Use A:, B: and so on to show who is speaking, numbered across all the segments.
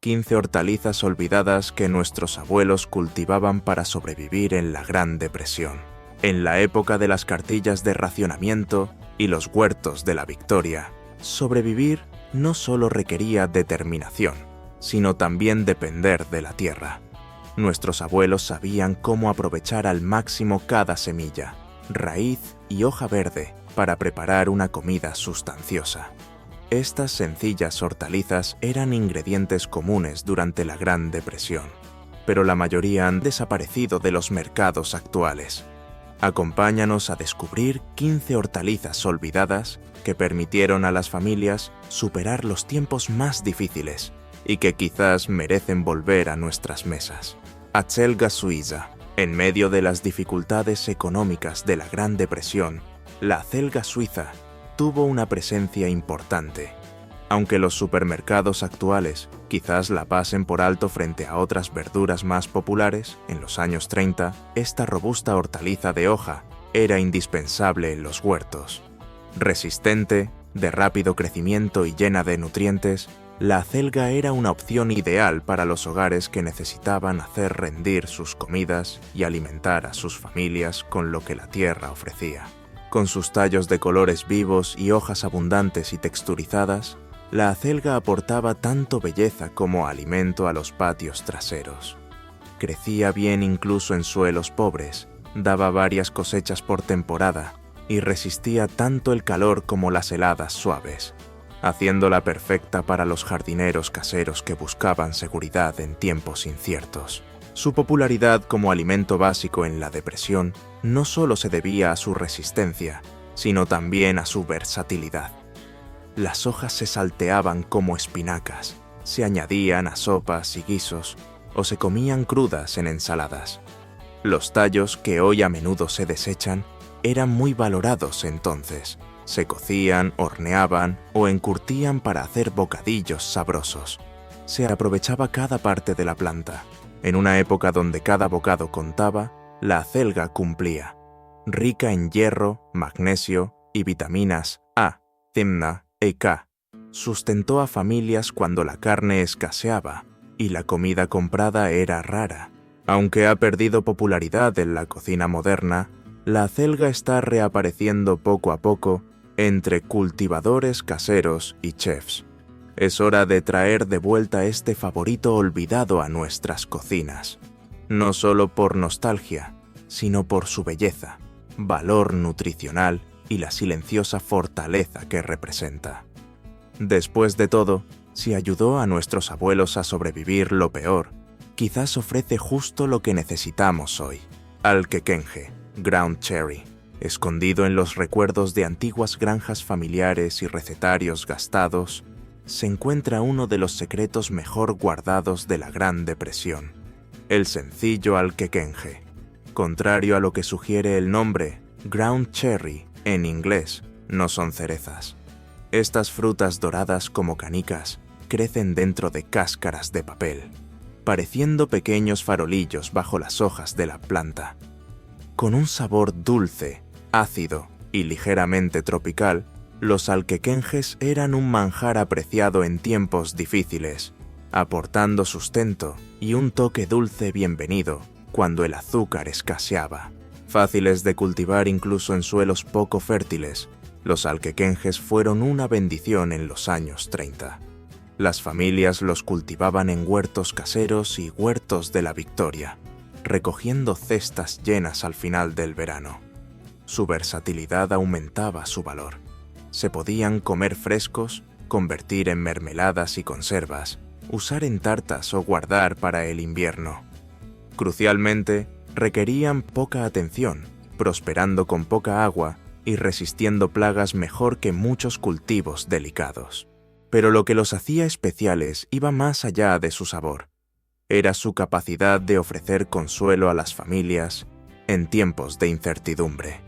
A: 15 hortalizas olvidadas que nuestros abuelos cultivaban para sobrevivir en la Gran Depresión, en la época de las cartillas de racionamiento y los huertos de la Victoria. Sobrevivir no solo requería determinación, sino también depender de la tierra. Nuestros abuelos sabían cómo aprovechar al máximo cada semilla, raíz y hoja verde para preparar una comida sustanciosa. Estas sencillas hortalizas eran ingredientes comunes durante la Gran Depresión, pero la mayoría han desaparecido de los mercados actuales. Acompáñanos a descubrir 15 hortalizas olvidadas que permitieron a las familias superar los tiempos más difíciles y que quizás merecen volver a nuestras mesas. Acelga suiza. En medio de las dificultades económicas de la Gran Depresión, la acelga suiza tuvo una presencia importante. Aunque los supermercados actuales quizás la pasen por alto frente a otras verduras más populares, en los años 30, esta robusta hortaliza de hoja era indispensable en los huertos. Resistente, de rápido crecimiento y llena de nutrientes, la acelga era una opción ideal para los hogares que necesitaban hacer rendir sus comidas y alimentar a sus familias con lo que la tierra ofrecía. Con sus tallos de colores vivos y hojas abundantes y texturizadas, la acelga aportaba tanto belleza como alimento a los patios traseros. Crecía bien incluso en suelos pobres, daba varias cosechas por temporada y resistía tanto el calor como las heladas suaves, haciéndola perfecta para los jardineros caseros que buscaban seguridad en tiempos inciertos. Su popularidad como alimento básico en la depresión no solo se debía a su resistencia, sino también a su versatilidad. Las hojas se salteaban como espinacas, se añadían a sopas y guisos, o se comían crudas en ensaladas. Los tallos, que hoy a menudo se desechan, eran muy valorados entonces. Se cocían, horneaban o encurtían para hacer bocadillos sabrosos. Se aprovechaba cada parte de la planta. En una época donde cada bocado contaba, la acelga cumplía. Rica en hierro, magnesio y vitaminas A, timna e K, sustentó a familias cuando la carne escaseaba y la comida comprada era rara. Aunque ha perdido popularidad en la cocina moderna, la acelga está reapareciendo poco a poco entre cultivadores caseros y chefs. Es hora de traer de vuelta este favorito olvidado a nuestras cocinas, no solo por nostalgia, sino por su belleza, valor nutricional y la silenciosa fortaleza que representa. Después de todo, si ayudó a nuestros abuelos a sobrevivir lo peor, quizás ofrece justo lo que necesitamos hoy: alquequenje, ground cherry, escondido en los recuerdos de antiguas granjas familiares y recetarios gastados, se encuentra uno de los secretos mejor guardados de la Gran Depresión: el sencillo alquequenje. Contrario a lo que sugiere el nombre, ground cherry, en inglés, no son cerezas. Estas frutas doradas como canicas crecen dentro de cáscaras de papel, pareciendo pequeños farolillos bajo las hojas de la planta. Con un sabor dulce, ácido y ligeramente tropical, los alquequenjes eran un manjar apreciado en tiempos difíciles, aportando sustento y un toque dulce bienvenido cuando el azúcar escaseaba. Fáciles de cultivar incluso en suelos poco fértiles, los alquequenjes fueron una bendición en los años 30. Las familias los cultivaban en huertos caseros y huertos de la Victoria, recogiendo cestas llenas al final del verano. Su versatilidad aumentaba su valor. Se podían comer frescos, convertir en mermeladas y conservas, usar en tartas o guardar para el invierno. Crucialmente, requerían poca atención, prosperando con poca agua y resistiendo plagas mejor que muchos cultivos delicados. Pero lo que los hacía especiales iba más allá de su sabor. Era su capacidad de ofrecer consuelo a las familias en tiempos de incertidumbre.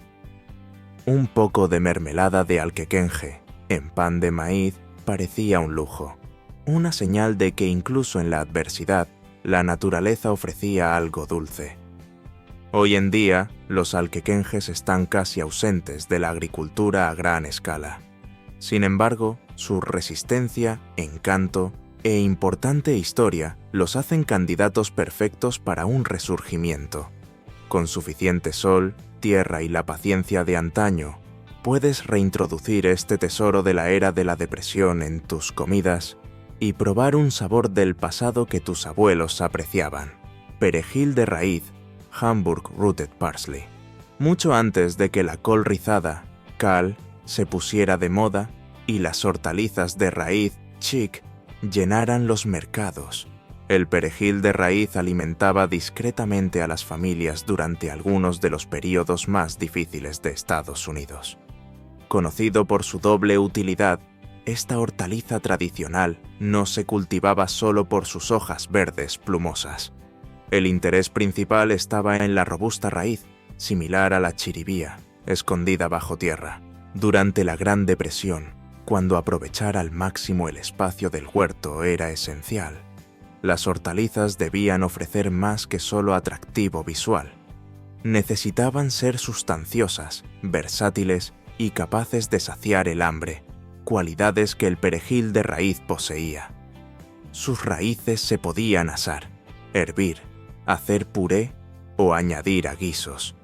A: Un poco de mermelada de alquequenje en pan de maíz parecía un lujo, una señal de que incluso en la adversidad, la naturaleza ofrecía algo dulce. Hoy en día, los alquequenjes están casi ausentes de la agricultura a gran escala. Sin embargo, su resistencia, encanto e importante historia los hacen candidatos perfectos para un resurgimiento. Con suficiente sol, tierra y la paciencia de antaño, puedes reintroducir este tesoro de la era de la depresión en tus comidas y probar un sabor del pasado que tus abuelos apreciaban. Perejil de raíz, Hamburg Rooted Parsley. Mucho antes de que la col rizada, Kale, se pusiera de moda y las hortalizas de raíz, Chick, llenaran los mercados, el perejil de raíz alimentaba discretamente a las familias durante algunos de los períodos más difíciles de Estados Unidos. Conocido por su doble utilidad, esta hortaliza tradicional no se cultivaba solo por sus hojas verdes plumosas. El interés principal estaba en la robusta raíz, similar a la chiribía, escondida bajo tierra. Durante la Gran Depresión, cuando aprovechar al máximo el espacio del huerto era esencial, las hortalizas debían ofrecer más que solo atractivo visual. Necesitaban ser sustanciosas, versátiles y capaces de saciar el hambre, cualidades que el perejil de raíz poseía. Sus raíces se podían asar, hervir, hacer puré o añadir a guisos,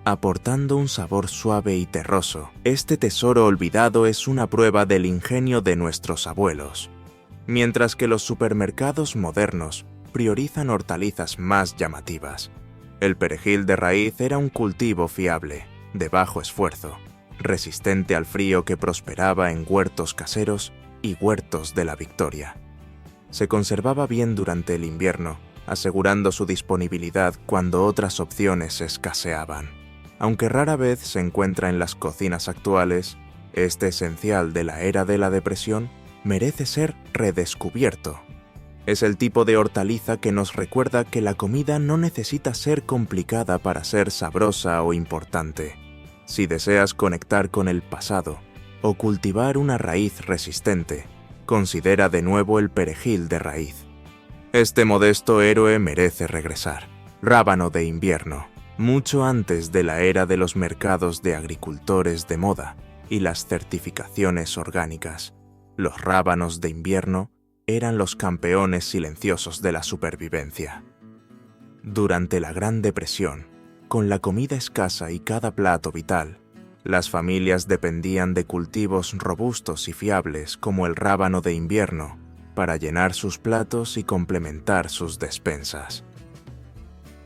A: aportando un sabor suave y terroso. Este tesoro olvidado es una prueba del ingenio de nuestros abuelos. Mientras que los supermercados modernos priorizan hortalizas más llamativas, el perejil de raíz era un cultivo fiable, de bajo esfuerzo, resistente al frío que prosperaba en huertos caseros y huertos de la Victoria. Se conservaba bien durante el invierno, asegurando su disponibilidad cuando otras opciones escaseaban. Aunque rara vez se encuentra en las cocinas actuales, este esencial de la era de la depresión merece ser redescubierto. Es el tipo de hortaliza que nos recuerda que la comida no necesita ser complicada para ser sabrosa o importante. Si deseas conectar con el pasado o cultivar una raíz resistente, considera de nuevo el perejil de raíz. Este modesto héroe merece regresar. Rábano de invierno. Mucho antes de la era de los mercados de agricultores de moda y las certificaciones orgánicas, los rábanos de invierno eran los campeones silenciosos de la supervivencia. Durante la Gran Depresión, con la comida escasa y cada plato vital, las familias dependían de cultivos robustos y fiables como el rábano de invierno para llenar sus platos y complementar sus despensas.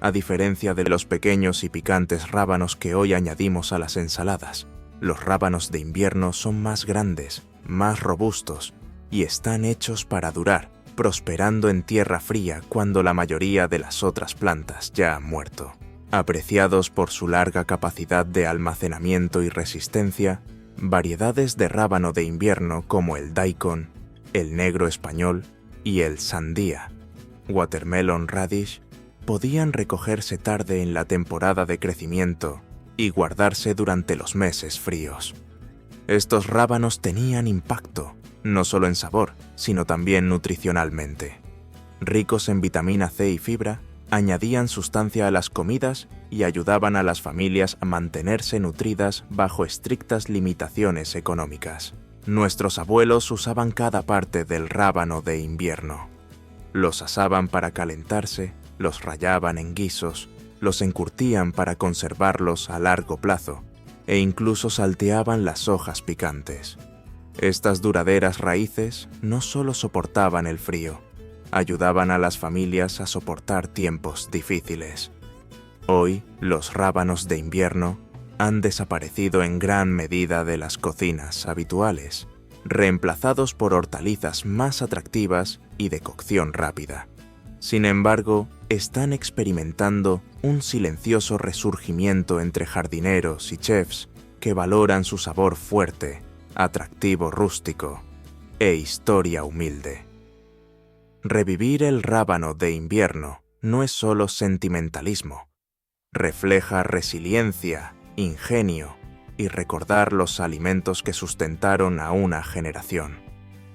A: A diferencia de los pequeños y picantes rábanos que hoy añadimos a las ensaladas, los rábanos de invierno son más grandes, más robustos y están hechos para durar, prosperando en tierra fría cuando la mayoría de las otras plantas ya han muerto. Apreciados por su larga capacidad de almacenamiento y resistencia, variedades de rábano de invierno como el daikon, el negro español y el sandía, watermelon radish, podían recogerse tarde en la temporada de crecimiento y guardarse durante los meses fríos. Estos rábanos tenían impacto, no solo en sabor, sino también nutricionalmente. Ricos en vitamina C y fibra, añadían sustancia a las comidas y ayudaban a las familias a mantenerse nutridas bajo estrictas limitaciones económicas. Nuestros abuelos usaban cada parte del rábano de invierno. Los asaban para calentarse, los rallaban en guisos, los encurtían para conservarlos a largo plazo e incluso salteaban las hojas picantes. Estas duraderas raíces no solo soportaban el frío, ayudaban a las familias a soportar tiempos difíciles. Hoy, los rábanos de invierno han desaparecido en gran medida de las cocinas habituales, reemplazados por hortalizas más atractivas y de cocción rápida. Sin embargo, están experimentando un silencioso resurgimiento entre jardineros y chefs que valoran su sabor fuerte, atractivo rústico e historia humilde. Revivir el rábano de invierno no es solo sentimentalismo, refleja resiliencia, ingenio y recordar los alimentos que sustentaron a una generación.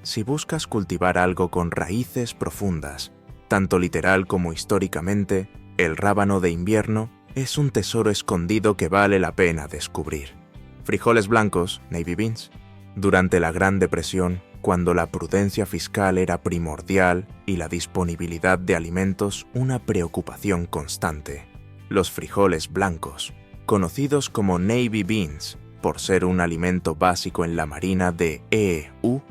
A: Si buscas cultivar algo con raíces profundas, tanto literal como históricamente, el rábano de invierno es un tesoro escondido que vale la pena descubrir. Frijoles blancos, navy beans. Durante la Gran Depresión, cuando la prudencia fiscal era primordial y la disponibilidad de alimentos una preocupación constante. Los frijoles blancos, conocidos como Navy Beans por ser un alimento básico en la Marina de EU,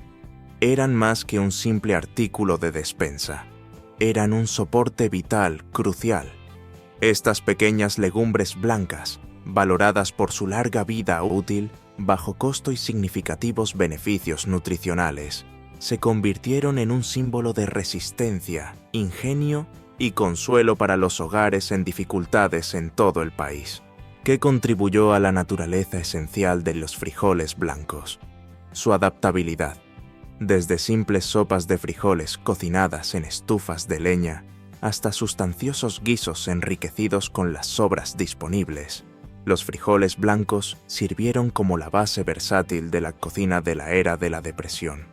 A: eran más que un simple artículo de despensa. Eran un soporte vital crucial. Estas pequeñas legumbres blancas, valoradas por su larga vida útil, bajo costo y significativos beneficios nutricionales, se convirtieron en un símbolo de resistencia, ingenio y consuelo para los hogares en dificultades en todo el país. ¿Qué contribuyó a la naturaleza esencial de los frijoles blancos? Su adaptabilidad. Desde simples sopas de frijoles cocinadas en estufas de leña hasta sustanciosos guisos enriquecidos con las sobras disponibles, los frijoles blancos sirvieron como la base versátil de la cocina de la era de la Depresión.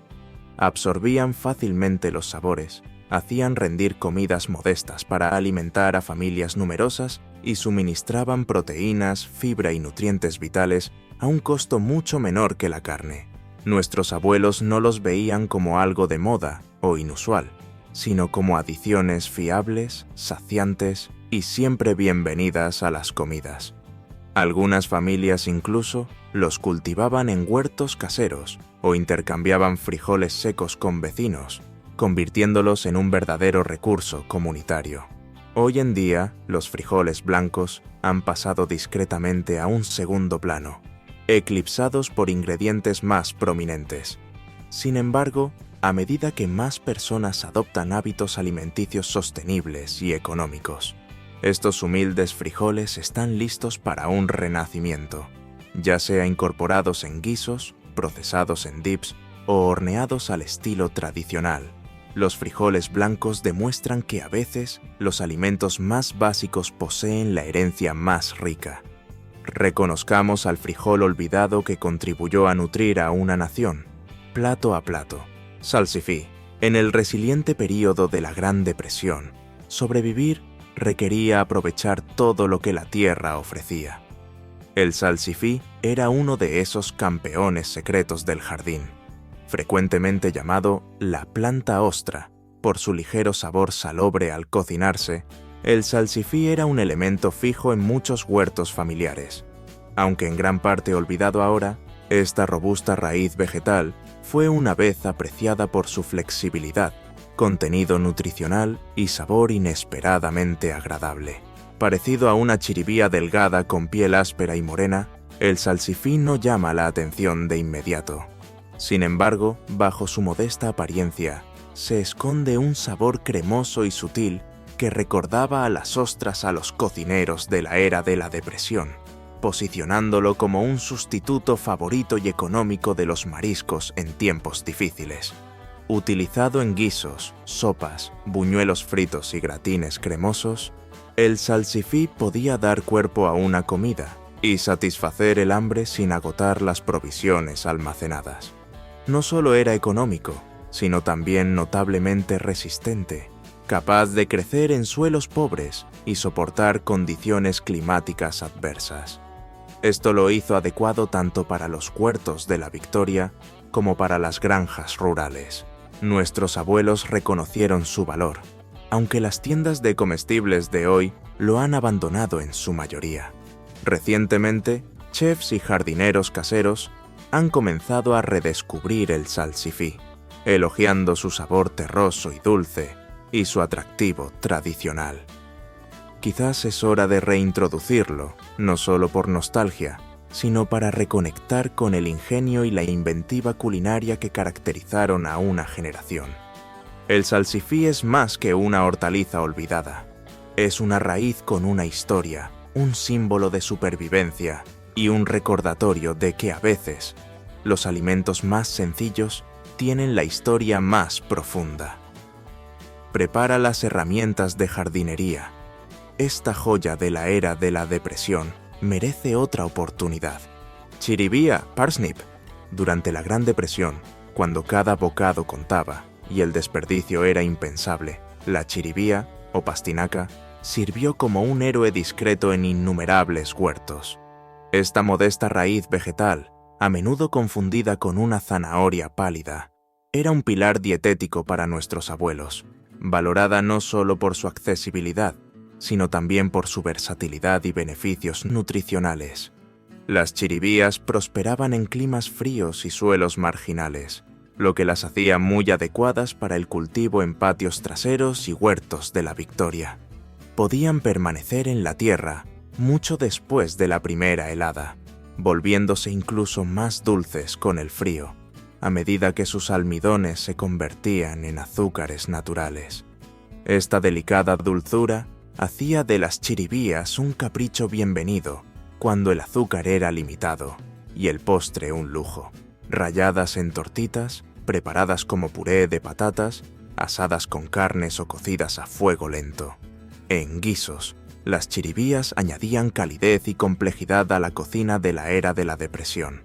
A: Absorbían fácilmente los sabores, hacían rendir comidas modestas para alimentar a familias numerosas y suministraban proteínas, fibra y nutrientes vitales a un costo mucho menor que la carne. Nuestros abuelos no los veían como algo de moda o inusual, sino como adiciones fiables, saciantes y siempre bienvenidas a las comidas. Algunas familias incluso los cultivaban en huertos caseros o intercambiaban frijoles secos con vecinos, convirtiéndolos en un verdadero recurso comunitario. Hoy en día, los frijoles blancos han pasado discretamente a un segundo plano, eclipsados por ingredientes más prominentes. Sin embargo, a medida que más personas adoptan hábitos alimenticios sostenibles y económicos, estos humildes frijoles están listos para un renacimiento, ya sea incorporados en guisos, procesados en dips o horneados al estilo tradicional. Los frijoles blancos demuestran que a veces los alimentos más básicos poseen la herencia más rica. Reconozcamos al frijol olvidado que contribuyó a nutrir a una nación, plato a plato. Salsifí. En el resiliente período de la Gran Depresión, sobrevivir requería aprovechar todo lo que la tierra ofrecía. El salsifí era uno de esos campeones secretos del jardín, frecuentemente llamado la planta ostra, por su ligero sabor salobre al cocinarse. El salsifí era un elemento fijo en muchos huertos familiares. Aunque en gran parte olvidado ahora, esta robusta raíz vegetal fue una vez apreciada por su flexibilidad, contenido nutricional y sabor inesperadamente agradable. Parecido a una chiribía delgada con piel áspera y morena, el salsifí no llama la atención de inmediato. Sin embargo, bajo su modesta apariencia, se esconde un sabor cremoso y sutil que recordaba a las ostras a los cocineros de la era de la Depresión, posicionándolo como un sustituto favorito y económico de los mariscos en tiempos difíciles. Utilizado en guisos, sopas, buñuelos fritos y gratines cremosos, el salsifí podía dar cuerpo a una comida y satisfacer el hambre sin agotar las provisiones almacenadas. No solo era económico, sino también notablemente resistente, capaz de crecer en suelos pobres y soportar condiciones climáticas adversas. Esto lo hizo adecuado tanto para los huertos de la Victoria como para las granjas rurales. Nuestros abuelos reconocieron su valor, aunque las tiendas de comestibles de hoy lo han abandonado en su mayoría. Recientemente, chefs y jardineros caseros han comenzado a redescubrir el salsifí, elogiando su sabor terroso y dulce y su atractivo tradicional. Quizás es hora de reintroducirlo, no solo por nostalgia, sino para reconectar con el ingenio y la inventiva culinaria que caracterizaron a una generación. El salsifí es más que una hortaliza olvidada. Es una raíz con una historia, un símbolo de supervivencia y un recordatorio de que a veces los alimentos más sencillos tienen la historia más profunda. Prepara las herramientas de jardinería. Esta joya de la era de la Depresión merece otra oportunidad. Chiribía, parsnip. Durante la Gran Depresión, cuando cada bocado contaba y el desperdicio era impensable, la chiribía, o pastinaca, sirvió como un héroe discreto en innumerables huertos. Esta modesta raíz vegetal, a menudo confundida con una zanahoria pálida, Era un pilar dietético para nuestros abuelos, valorada no solo por su accesibilidad, sino también por su versatilidad y beneficios nutricionales. Las chiribías prosperaban en climas fríos y suelos marginales, lo que las hacía muy adecuadas para el cultivo en patios traseros y huertos de la Victoria. Podían permanecer en la tierra mucho después de la primera helada, volviéndose incluso más dulces con el frío, a medida que sus almidones se convertían en azúcares naturales. Esta delicada dulzura hacía de las chiribías un capricho bienvenido cuando el azúcar era limitado y el postre un lujo. Ralladas en tortitas, preparadas como puré de patatas, asadas con carnes o cocidas a fuego lento. En guisos, las chiribías añadían calidez y complejidad a la cocina de la era de la Depresión.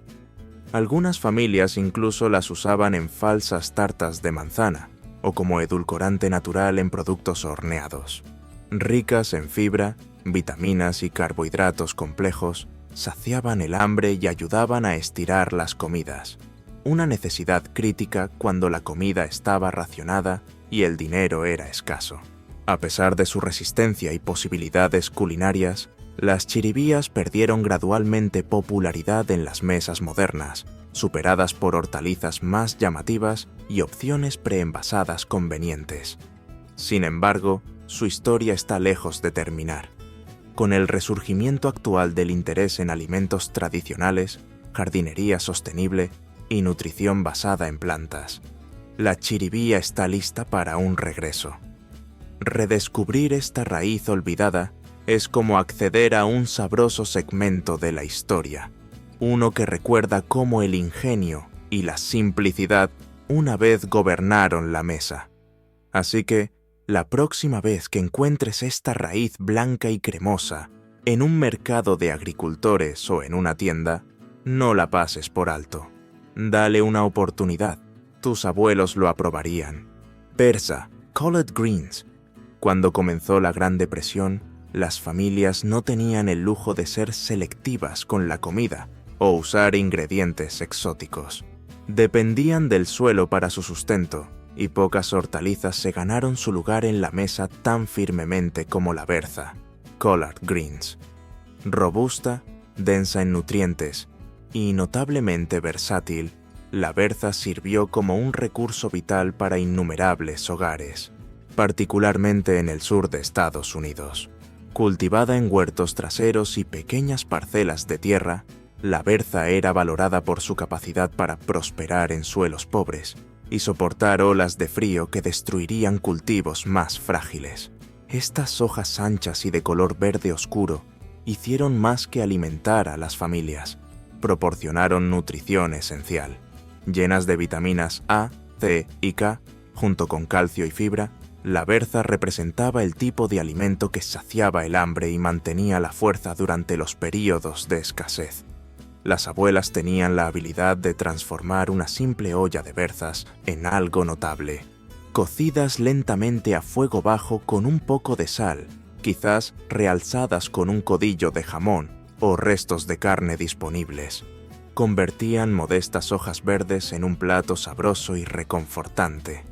A: Algunas familias incluso las usaban en falsas tartas de manzana o como edulcorante natural en productos horneados. Ricas en fibra, vitaminas y carbohidratos complejos, saciaban el hambre y ayudaban a estirar las comidas, una necesidad crítica cuando la comida estaba racionada y el dinero era escaso. A pesar de su resistencia y posibilidades culinarias, las chiribías perdieron gradualmente popularidad en las mesas modernas, superadas por hortalizas más llamativas y opciones preenvasadas convenientes. Sin embargo, su historia está lejos de terminar. Con el resurgimiento actual del interés en alimentos tradicionales, jardinería sostenible y nutrición basada en plantas, la chiribía está lista para un regreso. Redescubrir esta raíz olvidada es como acceder a un sabroso segmento de la historia, uno que recuerda cómo el ingenio y la simplicidad una vez gobernaron la mesa. Así que, la próxima vez que encuentres esta raíz blanca y cremosa en un mercado de agricultores o en una tienda, no la pases por alto. Dale una oportunidad. Tus abuelos lo aprobarían. Persa, collard greens. Cuando comenzó la Gran Depresión, las familias no tenían el lujo de ser selectivas con la comida o usar ingredientes exóticos. Dependían del suelo para su sustento, y pocas hortalizas se ganaron su lugar en la mesa tan firmemente como la berza, collard greens. Robusta, densa en nutrientes y notablemente versátil, la berza sirvió como un recurso vital para innumerables hogares, particularmente en el sur de Estados Unidos. Cultivada en huertos traseros y pequeñas parcelas de tierra, la berza era valorada por su capacidad para prosperar en suelos pobres y soportar olas de frío que destruirían cultivos más frágiles. Estas hojas anchas y de color verde oscuro hicieron más que alimentar a las familias, proporcionaron nutrición esencial. Llenas de vitaminas A, C y K, junto con calcio y fibra, la berza representaba el tipo de alimento que saciaba el hambre y mantenía la fuerza durante los períodos de escasez. Las abuelas tenían la habilidad de transformar una simple olla de berzas en algo notable, cocidas lentamente a fuego bajo con un poco de sal, quizás realzadas con un codillo de jamón o restos de carne disponibles. Convertían modestas hojas verdes en un plato sabroso y reconfortante.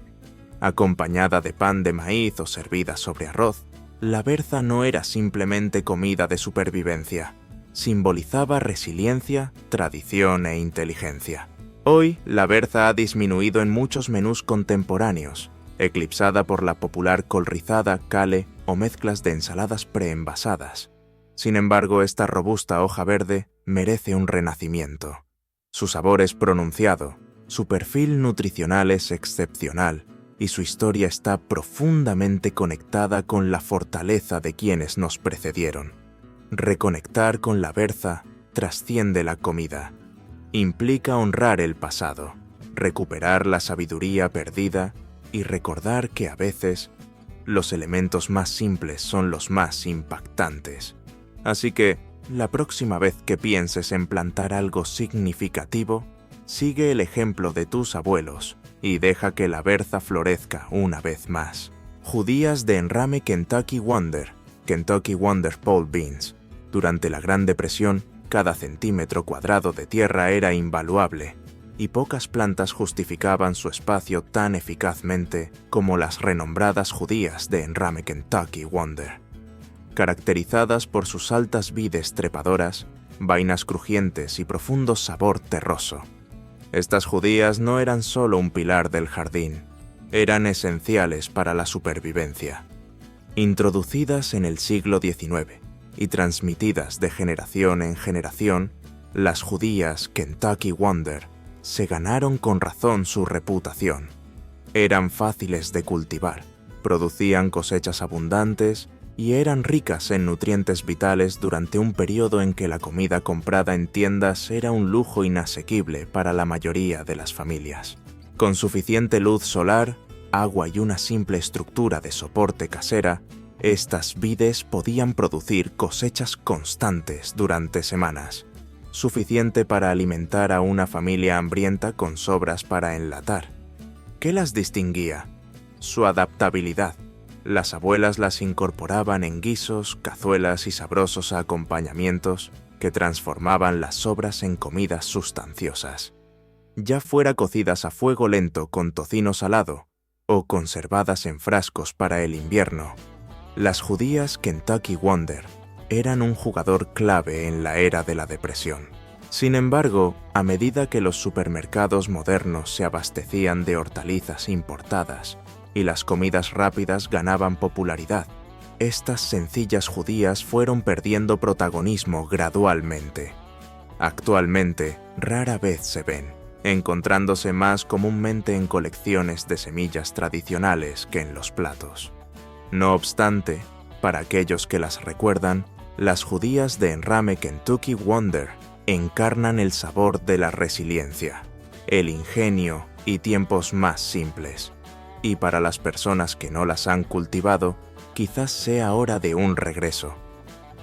A: Acompañada de pan de maíz o servida sobre arroz, la berza no era simplemente comida de supervivencia. Simbolizaba resiliencia, tradición e inteligencia. Hoy, la berza ha disminuido en muchos menús contemporáneos, eclipsada por la popular col rizada, kale o mezclas de ensaladas preenvasadas. Sin embargo, esta robusta hoja verde merece un renacimiento. Su sabor es pronunciado, su perfil nutricional es excepcional y su historia está profundamente conectada con la fortaleza de quienes nos precedieron. Reconectar con la berza trasciende la comida. Implica honrar el pasado, recuperar la sabiduría perdida y recordar que a veces los elementos más simples son los más impactantes. Así que, la próxima vez que pienses en plantar algo significativo, sigue el ejemplo de tus abuelos y deja que la berza florezca una vez más. Judías de enrame Kentucky Wonder Pole Beans. Durante la Gran Depresión, cada centímetro cuadrado de tierra era invaluable. y pocas plantas justificaban su espacio tan eficazmente como las renombradas judías de Enrame Kentucky Wonder. Caracterizadas por sus altas vides trepadoras, vainas crujientes y profundo sabor terroso. Estas judías no eran solo un pilar del jardín, eran esenciales para la supervivencia. Introducidas en el siglo XIX y transmitidas de generación en generación, las judías Kentucky Wonder se ganaron con razón su reputación. Eran fáciles de cultivar, producían cosechas abundantes y eran ricas en nutrientes vitales durante un periodo en que la comida comprada en tiendas era un lujo inasequible para la mayoría de las familias. Con suficiente luz solar, agua y una simple estructura de soporte casera, estas vides podían producir cosechas constantes durante semanas, suficiente para alimentar a una familia hambrienta con sobras para enlatar. ¿Qué las distinguía? Su adaptabilidad. Las abuelas las incorporaban en guisos, cazuelas y sabrosos acompañamientos que transformaban las sobras en comidas sustanciosas. Ya fuera cocidas a fuego lento con tocino salado o conservadas en frascos para el invierno, las judías Kentucky Wonder eran un jugador clave en la era de la depresión. Sin embargo, a medida que los supermercados modernos se abastecían de hortalizas importadas y las comidas rápidas ganaban popularidad, estas sencillas judías fueron perdiendo protagonismo gradualmente. Actualmente, rara vez se ven, encontrándose más comúnmente en colecciones de semillas tradicionales que en los platos. No obstante, para aquellos que las recuerdan, las judías de Enrame Kentucky Wonder encarnan el sabor de la resiliencia, el ingenio y tiempos más simples. Y para las personas que no las han cultivado, quizás sea hora de un regreso.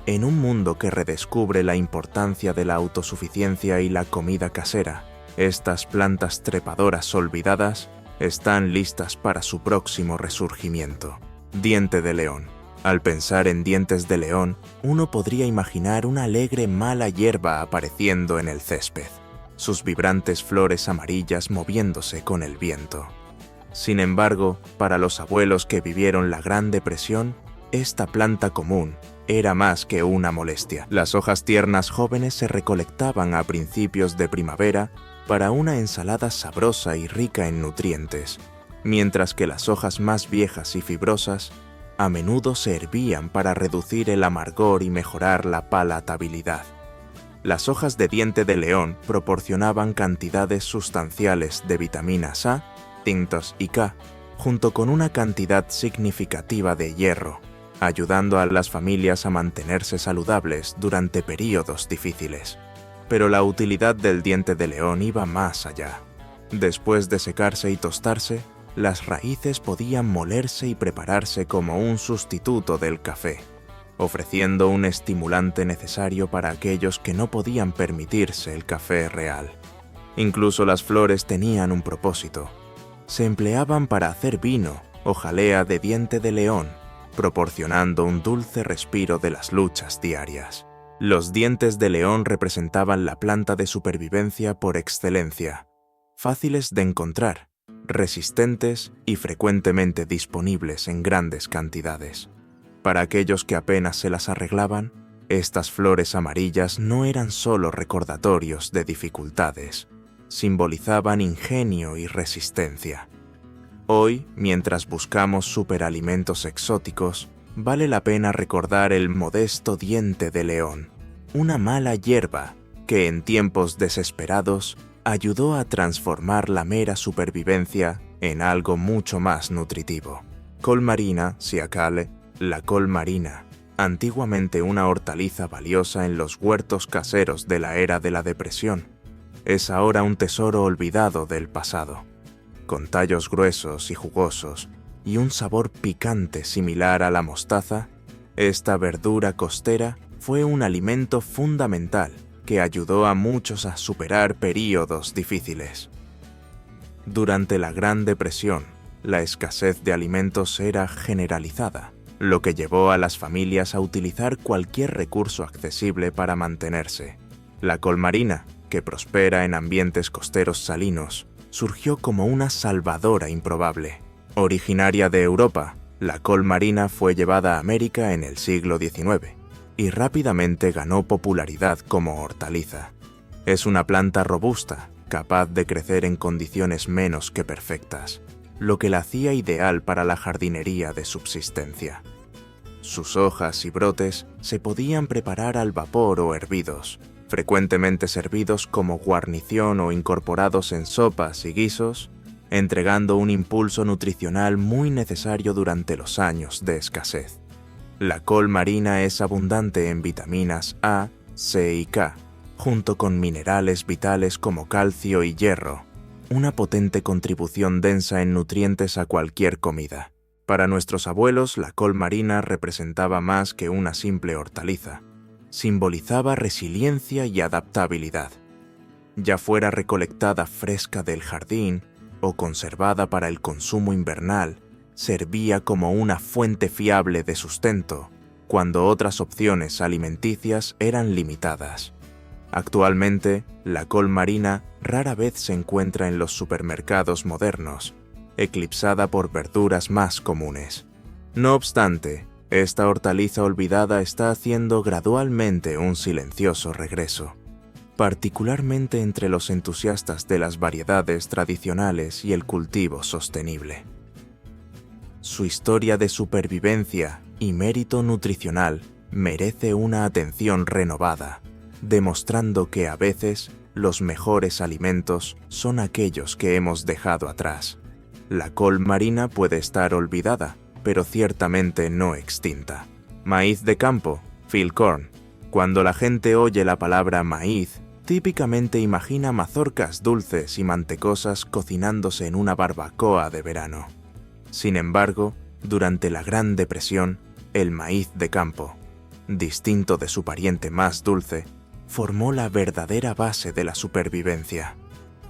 A: En un mundo que redescubre la importancia de la autosuficiencia y la comida casera, estas plantas trepadoras olvidadas están listas para su próximo resurgimiento. Diente de león. Al pensar en dientes de león, uno podría imaginar una alegre mala hierba apareciendo en el césped, sus vibrantes flores amarillas moviéndose con el viento. Sin embargo, para los abuelos que vivieron la Gran Depresión, esta planta común era más que una molestia. Las hojas tiernas jóvenes se recolectaban a principios de primavera para una ensalada sabrosa y rica en nutrientes, mientras que las hojas más viejas y fibrosas a menudo se hervían para reducir el amargor y mejorar la palatabilidad. Las hojas de diente de león proporcionaban cantidades sustanciales de vitaminas A, tintos y K, junto con una cantidad significativa de hierro, ayudando a las familias a mantenerse saludables durante períodos difíciles. Pero la utilidad del diente de león iba más allá. Después de secarse y tostarse, las raíces podían molerse y prepararse como un sustituto del café, ofreciendo un estimulante necesario para aquellos que no podían permitirse el café real. Incluso las flores tenían un propósito. Se empleaban para hacer vino o jalea de diente de león, proporcionando un dulce respiro de las luchas diarias. Los dientes de león representaban la planta de supervivencia por excelencia, fáciles de encontrar, resistentes y frecuentemente disponibles en grandes cantidades. Para aquellos que apenas se las arreglaban, estas flores amarillas no eran solo recordatorios de dificultades, simbolizaban ingenio y resistencia. Hoy, mientras buscamos superalimentos exóticos, vale la pena recordar el modesto diente de león, una mala hierba que en tiempos desesperados ayudó a transformar la mera supervivencia en algo mucho más nutritivo. Col marina, siacale, la col marina, antiguamente una hortaliza valiosa en los huertos caseros de la era de la depresión, es ahora un tesoro olvidado del pasado. Con tallos gruesos y jugosos y un sabor picante similar a la mostaza, esta verdura costera fue un alimento fundamental que ayudó a muchos a superar períodos difíciles. Durante la Gran Depresión, la escasez de alimentos era generalizada, lo que llevó a las familias a utilizar cualquier recurso accesible para mantenerse. La col marina, que prospera en ambientes costeros salinos, surgió como una salvadora improbable. Originaria de Europa, la col marina fue llevada a América en el siglo XIX y rápidamente ganó popularidad como hortaliza. Es una planta robusta, capaz de crecer en condiciones menos que perfectas, lo que la hacía ideal para la jardinería de subsistencia. Sus hojas y brotes se podían preparar al vapor o hervidos, frecuentemente servidos como guarnición o incorporados en sopas y guisos, entregando un impulso nutricional muy necesario durante los años de escasez. La col marina es abundante en vitaminas A, C y K, junto con minerales vitales como calcio y hierro, una potente contribución densa en nutrientes a cualquier comida. Para nuestros abuelos, la col marina representaba más que una simple hortaliza. Simbolizaba resiliencia y adaptabilidad. Ya fuera recolectada fresca del jardín o conservada para el consumo invernal, servía como una fuente fiable de sustento, cuando otras opciones alimenticias eran limitadas. Actualmente, la col marina rara vez se encuentra en los supermercados modernos, eclipsada por verduras más comunes. No obstante, esta hortaliza olvidada está haciendo gradualmente un silencioso regreso, particularmente entre los entusiastas de las variedades tradicionales y el cultivo sostenible. Su historia de supervivencia y mérito nutricional merece una atención renovada, demostrando que a veces los mejores alimentos son aquellos que hemos dejado atrás. La col marina puede estar olvidada, pero ciertamente no extinta. Maíz de campo, field corn. Cuando la gente oye la palabra maíz, típicamente imagina mazorcas dulces y mantecosas cocinándose en una barbacoa de verano. Sin embargo, durante la Gran Depresión, el maíz de campo, distinto de su pariente más dulce, formó la verdadera base de la supervivencia.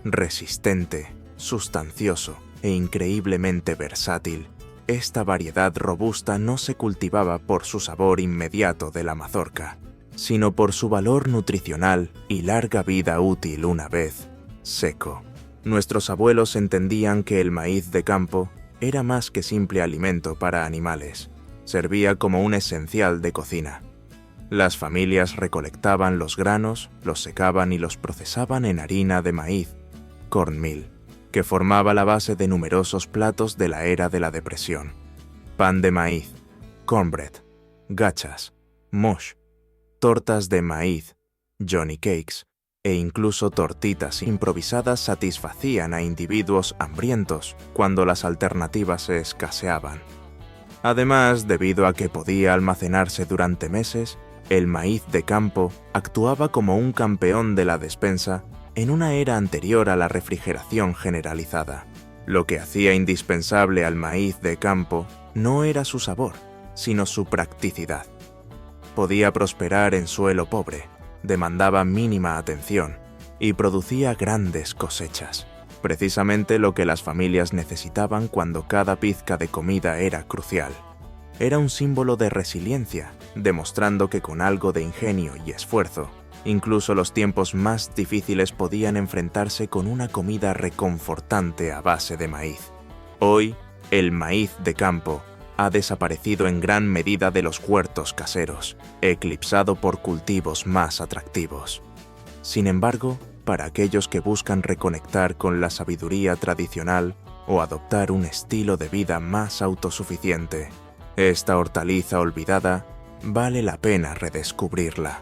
A: Resistente, sustancioso e increíblemente versátil, esta variedad robusta no se cultivaba por su sabor inmediato de la mazorca, sino por su valor nutricional y larga vida útil una vez seco. Nuestros abuelos entendían que el maíz de campo era más que simple alimento para animales, servía como un esencial de cocina. Las familias recolectaban los granos, los secaban y los procesaban en harina de maíz, cornmeal, que formaba la base de numerosos platos de la era de la Depresión. Pan de maíz, cornbread, gachas, mush, tortas de maíz, johnny cakes, e incluso tortitas improvisadas satisfacían a individuos hambrientos cuando las alternativas escaseaban. Además, debido a que podía almacenarse durante meses, el maíz de campo actuaba como un campeón de la despensa en una era anterior a la refrigeración generalizada. Lo que hacía indispensable al maíz de campo no era su sabor, sino su practicidad. Podía prosperar en suelo pobre, demandaba mínima atención y producía grandes cosechas, precisamente lo que las familias necesitaban cuando cada pizca de comida era crucial. Era un símbolo de resiliencia, demostrando que con algo de ingenio y esfuerzo, incluso los tiempos más difíciles podían enfrentarse con una comida reconfortante a base de maíz. Hoy, el maíz de campo ha desaparecido en gran medida de los huertos caseros, eclipsado por cultivos más atractivos. Sin embargo, para aquellos que buscan reconectar con la sabiduría tradicional o adoptar un estilo de vida más autosuficiente, esta hortaliza olvidada vale la pena redescubrirla.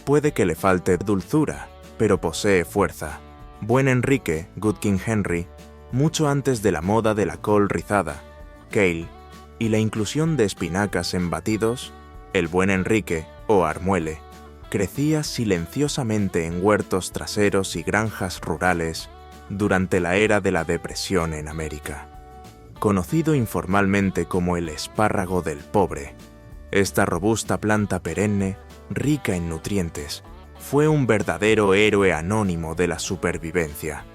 A: Puede que le falte dulzura, pero posee fuerza. Buen Enrique, Good King Henry, mucho antes de la moda de la col rizada, kale, y la inclusión de espinacas en batidos, el Buen Enrique, o armuele, crecía silenciosamente en huertos traseros y granjas rurales durante la era de la Depresión en América. Conocido informalmente como el espárrago del pobre, esta robusta planta perenne, rica en nutrientes, fue un verdadero héroe anónimo de la supervivencia,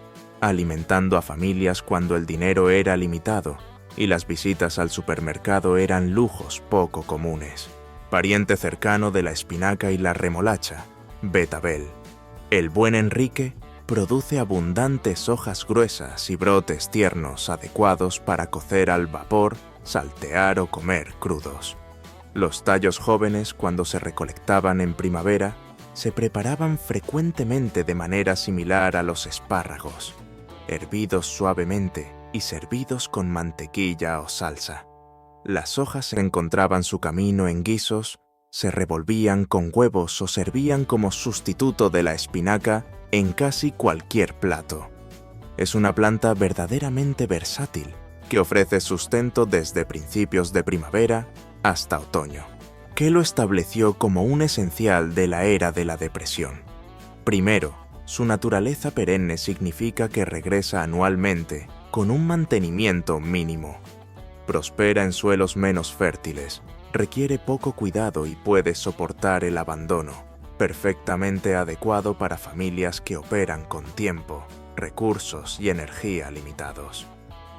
A: alimentando a familias cuando el dinero era limitado y las visitas al supermercado eran lujos poco comunes. Pariente cercano de la espinaca y la remolacha, betabel. El buen Enrique produce abundantes hojas gruesas y brotes tiernos adecuados para cocer al vapor, saltear o comer crudos. Los tallos jóvenes, cuando se recolectaban en primavera, se preparaban frecuentemente de manera similar a los espárragos, hervidos suavemente y servidos con mantequilla o salsa. Las hojas encontraban su camino en guisos, se revolvían con huevos o servían como sustituto de la espinaca en casi cualquier plato. Es una planta verdaderamente versátil que ofrece sustento desde principios de primavera hasta otoño, que lo estableció como un esencial de la era de la depresión. Primero, su naturaleza perenne significa que regresa anualmente con un mantenimiento mínimo. Prospera en suelos menos fértiles, requiere poco cuidado y puede soportar el abandono, perfectamente adecuado para familias que operan con tiempo, recursos y energía limitados.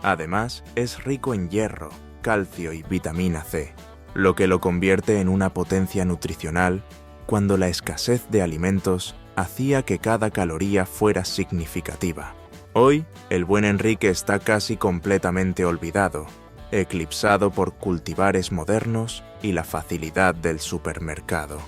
A: Además, es rico en hierro, calcio y vitamina C, lo que lo convierte en una potencia nutricional cuando la escasez de alimentos hacía que cada caloría fuera significativa. Hoy, el buen Enrique está casi completamente olvidado, eclipsado por cultivares modernos y la facilidad del supermercado.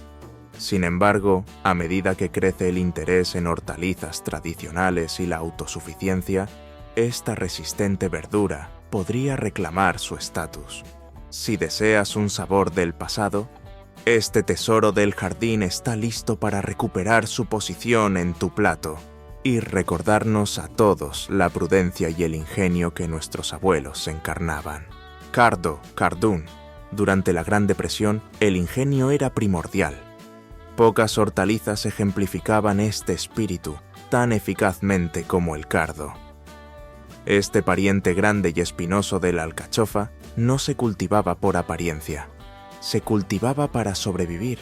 A: Sin embargo, a medida que crece el interés en hortalizas tradicionales y la autosuficiencia, esta resistente verdura podría reclamar su estatus. Si deseas un sabor del pasado, este tesoro del jardín está listo para recuperar su posición en tu plato y recordarnos a todos la prudencia y el ingenio que nuestros abuelos encarnaban. Cardo, Cardún. Durante la Gran Depresión, el ingenio era primordial. Pocas hortalizas ejemplificaban este espíritu tan eficazmente como el cardo. Este pariente grande y espinoso de la alcachofa no se cultivaba por apariencia, se cultivaba para sobrevivir.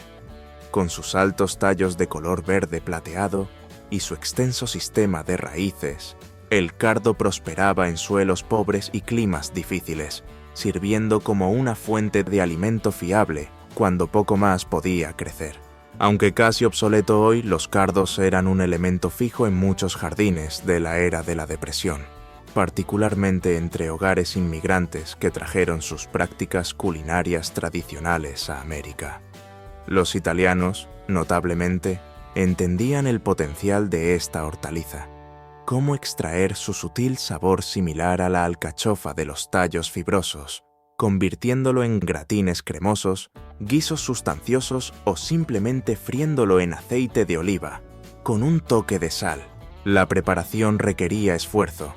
A: Con sus altos tallos de color verde plateado y su extenso sistema de raíces, el cardo prosperaba en suelos pobres y climas difíciles, sirviendo como una fuente de alimento fiable cuando poco más podía crecer. Aunque casi obsoleto hoy, los cardos eran un elemento fijo en muchos jardines de la era de la depresión, particularmente entre hogares inmigrantes que trajeron sus prácticas culinarias tradicionales a América. Los italianos, notablemente, entendían el potencial de esta hortaliza, cómo extraer su sutil sabor similar a la alcachofa de los tallos fibrosos, convirtiéndolo en gratines cremosos, guisos sustanciosos o simplemente friéndolo en aceite de oliva, con un toque de sal. La preparación requería esfuerzo,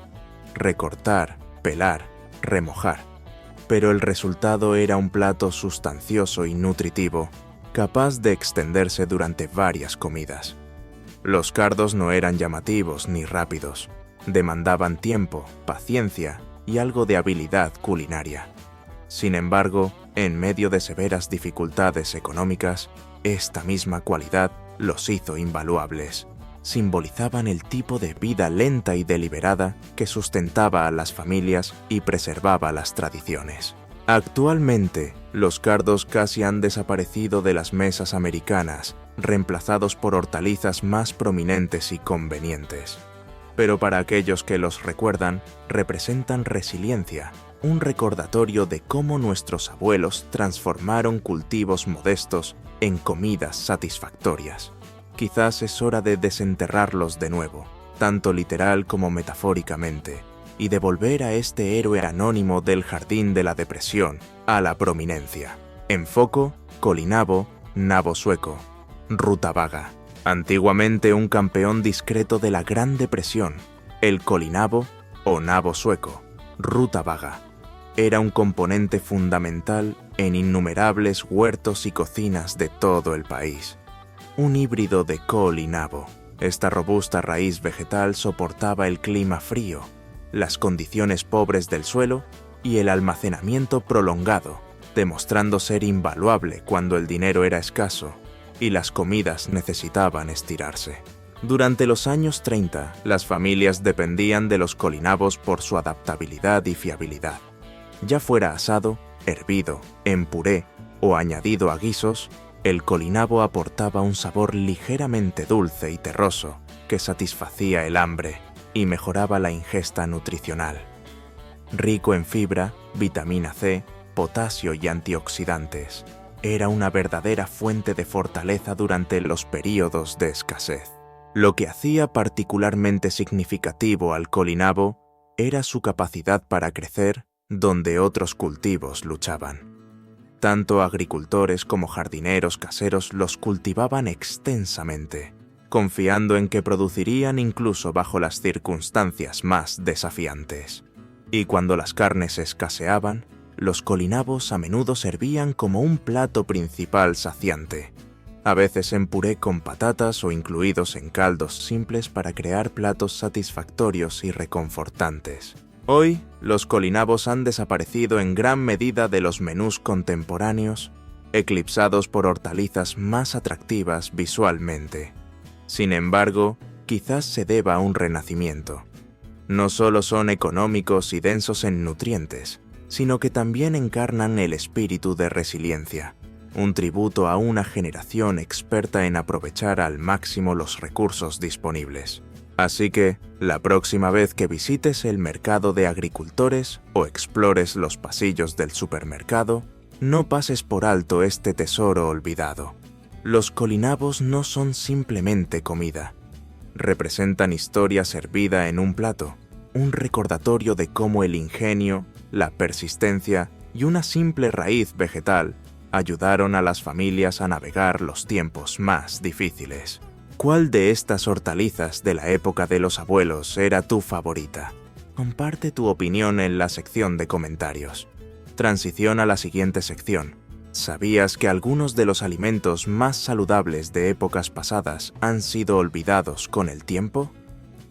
A: recortar, pelar, remojar, pero el resultado era un plato sustancioso y nutritivo, capaz de extenderse durante varias comidas. Los cardos no eran llamativos ni rápidos, demandaban tiempo, paciencia y algo de habilidad culinaria. Sin embargo, en medio de severas dificultades económicas, esta misma cualidad los hizo invaluables. Simbolizaban el tipo de vida lenta y deliberada que sustentaba a las familias y preservaba las tradiciones. Actualmente, los cardos casi han desaparecido de las mesas americanas, reemplazados por hortalizas más prominentes y convenientes. Pero para aquellos que los recuerdan, representan resiliencia, un recordatorio de cómo nuestros abuelos transformaron cultivos modestos en comidas satisfactorias. Quizás es hora de desenterrarlos de nuevo, tanto literal como metafóricamente, y devolver a este héroe anónimo del jardín de la depresión a la prominencia. En foco, colinabo, nabo sueco, rutabaga. Antiguamente un campeón discreto de la Gran Depresión, el colinabo o nabo sueco, rutabaga, era un componente fundamental en innumerables huertos y cocinas de todo el país. Un híbrido de col y nabo, esta robusta raíz vegetal soportaba el clima frío, las condiciones pobres del suelo y el almacenamiento prolongado, demostrando ser invaluable cuando el dinero era escaso y las comidas necesitaban estirarse. Durante los años 30, las familias dependían de los colinabos por su adaptabilidad y fiabilidad. Ya fuera asado, hervido, en puré o añadido a guisos, El colinabo aportaba un sabor ligeramente dulce y terroso que satisfacía el hambre y mejoraba la ingesta nutricional. Rico en fibra, vitamina C, potasio y antioxidantes, era una verdadera fuente de fortaleza durante los períodos de escasez. Lo que hacía particularmente significativo al colinabo era su capacidad para crecer donde otros cultivos luchaban. Tanto agricultores como jardineros caseros los cultivaban extensamente, confiando en que producirían incluso bajo las circunstancias más desafiantes. Y cuando las carnes escaseaban, los colinabos a menudo servían como un plato principal saciante, a veces en puré con patatas o incluidos en caldos simples para crear platos satisfactorios y reconfortantes. Hoy, los colinabos han desaparecido en gran medida de los menús contemporáneos, eclipsados por hortalizas más atractivas visualmente. Sin embargo, quizás se deba a un renacimiento. No solo son económicos y densos en nutrientes, sino que también encarnan el espíritu de resiliencia, un tributo a una generación experta en aprovechar al máximo los recursos disponibles. Así que, la próxima vez que visites el mercado de agricultores o explores los pasillos del supermercado, no pases por alto este tesoro olvidado. Los colinabos no son simplemente comida. Representan historia servida en un plato, un recordatorio de cómo el ingenio, la persistencia y una simple raíz vegetal ayudaron a las familias a navegar los tiempos más difíciles. ¿Cuál de estas hortalizas de la época de los abuelos era tu favorita? Comparte tu opinión en la sección de comentarios. Transición a la siguiente sección. ¿Sabías que algunos de los alimentos más saludables de épocas pasadas han sido olvidados con el tiempo?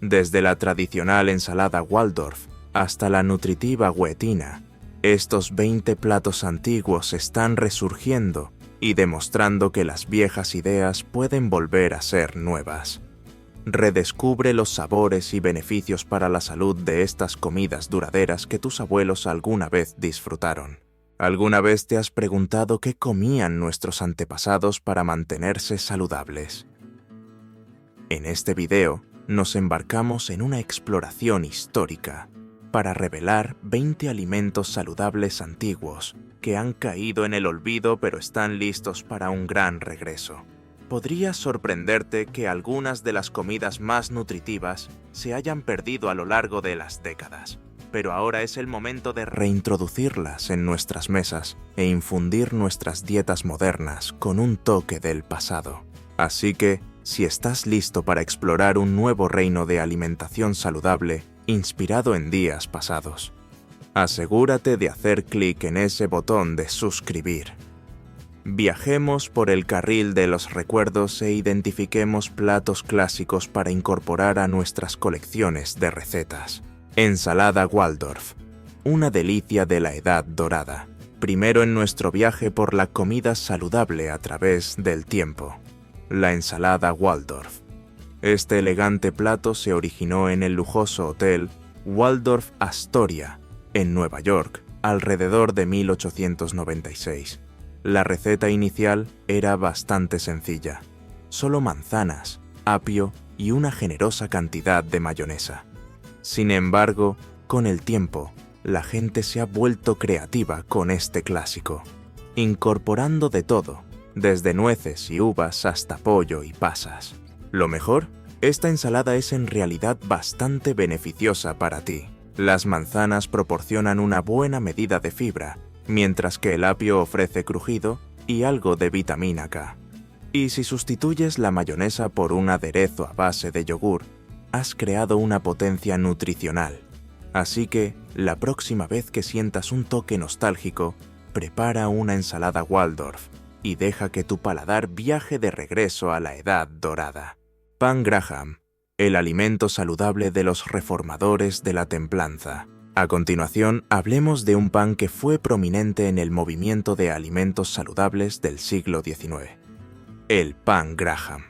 A: Desde la tradicional ensalada Waldorf hasta la nutritiva Wheatina, estos 20 platos antiguos están resurgiendo y demostrando que las viejas ideas pueden volver a ser nuevas. Redescubre los sabores y beneficios para la salud de estas comidas duraderas que tus abuelos alguna vez disfrutaron. ¿Alguna vez te has preguntado qué comían nuestros antepasados para mantenerse saludables? En este video, nos embarcamos en una exploración histórica para revelar 20 alimentos saludables antiguos que han caído en el olvido pero están listos para un gran regreso. Podría sorprenderte que algunas de las comidas más nutritivas se hayan perdido a lo largo de las décadas, pero ahora es el momento de reintroducirlas en nuestras mesas e infundir nuestras dietas modernas con un toque del pasado. Así que, si estás listo para explorar un nuevo reino de alimentación saludable inspirado en días pasados, asegúrate de hacer clic en ese botón de suscribir. Viajemos por el carril de los recuerdos e identifiquemos platos clásicos para incorporar a nuestras colecciones de recetas. Ensalada Waldorf, una delicia de la Edad Dorada. Primero en nuestro viaje por la comida saludable a través del tiempo. La ensalada Waldorf. Este elegante plato se originó en el lujoso hotel Waldorf Astoria, en Nueva York, alrededor de 1896. La receta inicial era bastante sencilla: solo manzanas, apio y una generosa cantidad de mayonesa. Sin embargo, con el tiempo, la gente se ha vuelto creativa con este clásico, incorporando de todo, desde nueces y uvas hasta pollo y pasas. Lo mejor, esta ensalada es en realidad bastante beneficiosa para ti. Las manzanas proporcionan una buena medida de fibra, mientras que el apio ofrece crujido y algo de vitamina K. Y si sustituyes la mayonesa por un aderezo a base de yogur, has creado una potencia nutricional. Así que, la próxima vez que sientas un toque nostálgico, prepara una ensalada Waldorf y deja que tu paladar viaje de regreso a la Edad Dorada. Pan Graham, el alimento saludable de los reformadores de la templanza. A continuación, hablemos de un pan que fue prominente en el movimiento de alimentos saludables del siglo XIX. El pan Graham.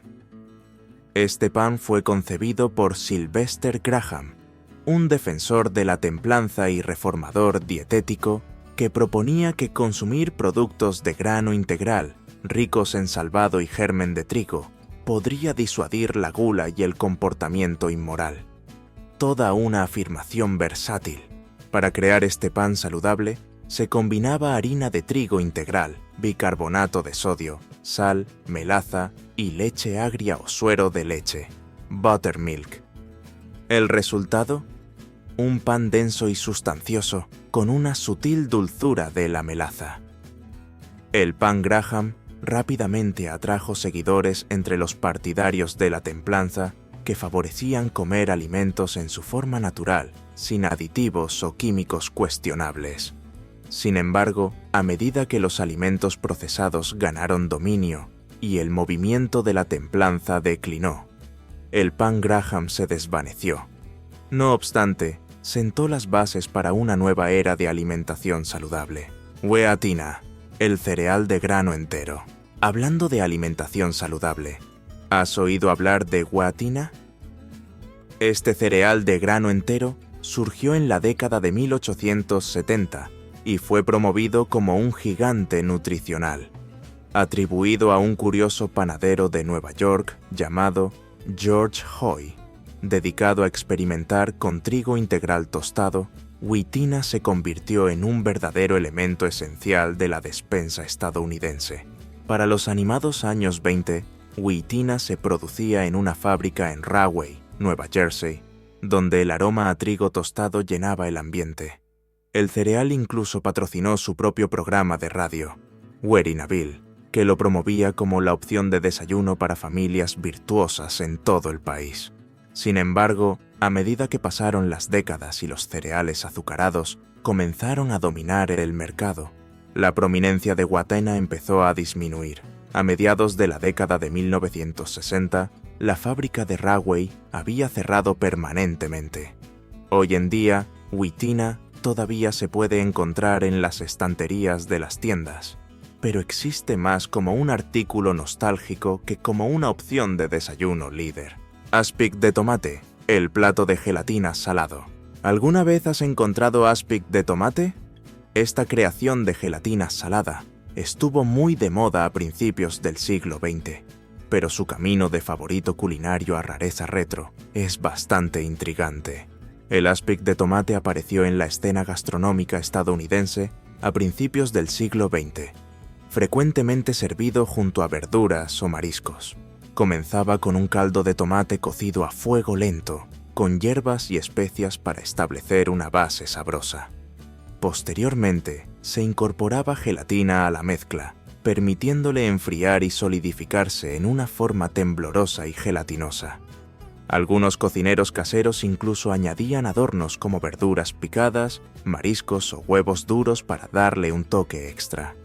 A: Este pan fue concebido por Sylvester Graham, un defensor de la templanza y reformador dietético que proponía que consumir productos de grano integral ricos en salvado y germen de trigo, podría disuadir la gula y el comportamiento inmoral. Toda una afirmación versátil. Para crear este pan saludable, se combinaba harina de trigo integral, bicarbonato de sodio, sal, melaza y leche agria o suero de leche, buttermilk. ¿El resultado? Un pan denso y sustancioso, con una sutil dulzura de la melaza. El pan Graham rápidamente atrajo seguidores entre los partidarios de la templanza que favorecían comer alimentos en su forma natural, sin aditivos o químicos cuestionables. Sin embargo, a medida que los alimentos procesados ganaron dominio y el movimiento de la templanza declinó, el pan Graham se desvaneció. No obstante, sentó las bases para una nueva era de alimentación saludable. Whea tina, el cereal de grano entero. Hablando de alimentación saludable, ¿has oído hablar de whea tina? Este cereal de grano entero surgió en la década de 1870 y fue promovido como un gigante nutricional, atribuido a un curioso panadero de Nueva York llamado George Hoy. Dedicado a experimentar con trigo integral tostado, wheat tina se convirtió en un verdadero elemento esencial de la despensa estadounidense. Para los animados años 20, wheat tina se producía en una fábrica en Rahway, Nueva Jersey, donde el aroma a trigo tostado llenaba el ambiente. El cereal incluso patrocinó su propio programa de radio, Werinaville, que lo promovía como la opción de desayuno para familias virtuosas en todo el país. Sin embargo, a medida que pasaron las décadas y los cereales azucarados comenzaron a dominar el mercado, la prominencia de wheat tina empezó a disminuir. A mediados de la década de 1960, la fábrica de Rahway había cerrado permanentemente. Hoy en día, wheat tina todavía se puede encontrar en las estanterías de las tiendas, pero existe más como un artículo nostálgico que como una opción de desayuno líder. Aspic de tomate, el plato de gelatina salado. ¿Alguna vez has encontrado aspic de tomate? Esta creación de gelatina salada estuvo muy de moda a principios del siglo XX, pero su camino de favorito culinario a rareza retro es bastante intrigante. El aspic de tomate apareció en la escena gastronómica estadounidense a principios del siglo XX, frecuentemente servido junto a verduras o mariscos. Comenzaba con un caldo de tomate cocido a fuego lento, con hierbas y especias para establecer una base sabrosa. Posteriormente, se incorporaba gelatina a la mezcla, permitiéndole enfriar y solidificarse en una forma temblorosa y gelatinosa. Algunos cocineros caseros incluso añadían adornos como verduras picadas, mariscos o huevos duros para darle un toque extra.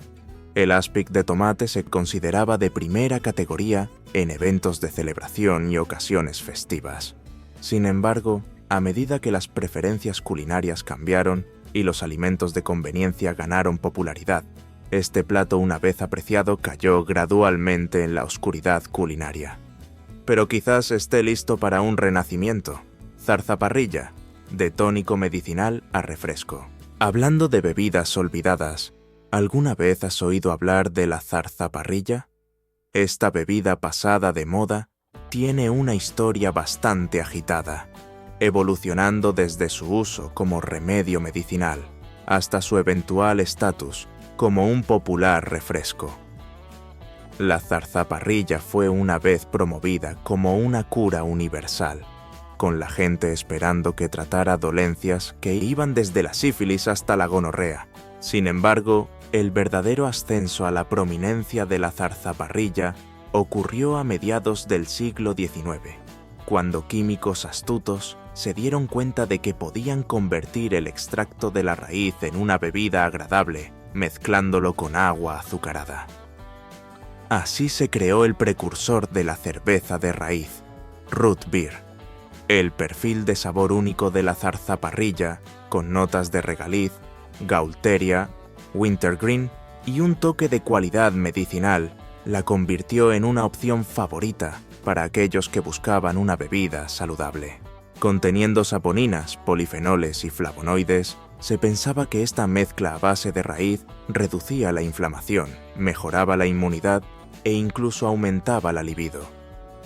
A: El aspic de tomate se consideraba de primera categoría en eventos de celebración y ocasiones festivas. Sin embargo, a medida que las preferencias culinarias cambiaron y los alimentos de conveniencia ganaron popularidad, este plato, una vez apreciado, cayó gradualmente en la oscuridad culinaria. Pero quizás esté listo para un renacimiento. Zarzaparrilla, de tónico medicinal a refresco. Hablando de bebidas olvidadas, ¿alguna vez has oído hablar de la zarzaparrilla? Esta bebida pasada de moda tiene una historia bastante agitada, evolucionando desde su uso como remedio medicinal hasta su eventual estatus como un popular refresco. La zarzaparrilla fue una vez promovida como una cura universal, con la gente esperando que tratara dolencias que iban desde la sífilis hasta la gonorrea. Sin embargo, el verdadero ascenso a la prominencia de la zarzaparrilla ocurrió a mediados del siglo XIX, cuando químicos astutos se dieron cuenta de que podían convertir el extracto de la raíz en una bebida agradable, mezclándolo con agua azucarada. Así se creó el precursor de la cerveza de raíz, root beer. El perfil de sabor único de la zarzaparrilla, con notas de regaliz, gaulteria, wintergreen y un toque de cualidad medicinal, la convirtió en una opción favorita para aquellos que buscaban una bebida saludable. Conteniendo saponinas, polifenoles y flavonoides, Se pensaba que esta mezcla a base de raíz reducía la inflamación, mejoraba la inmunidad e incluso aumentaba la libido.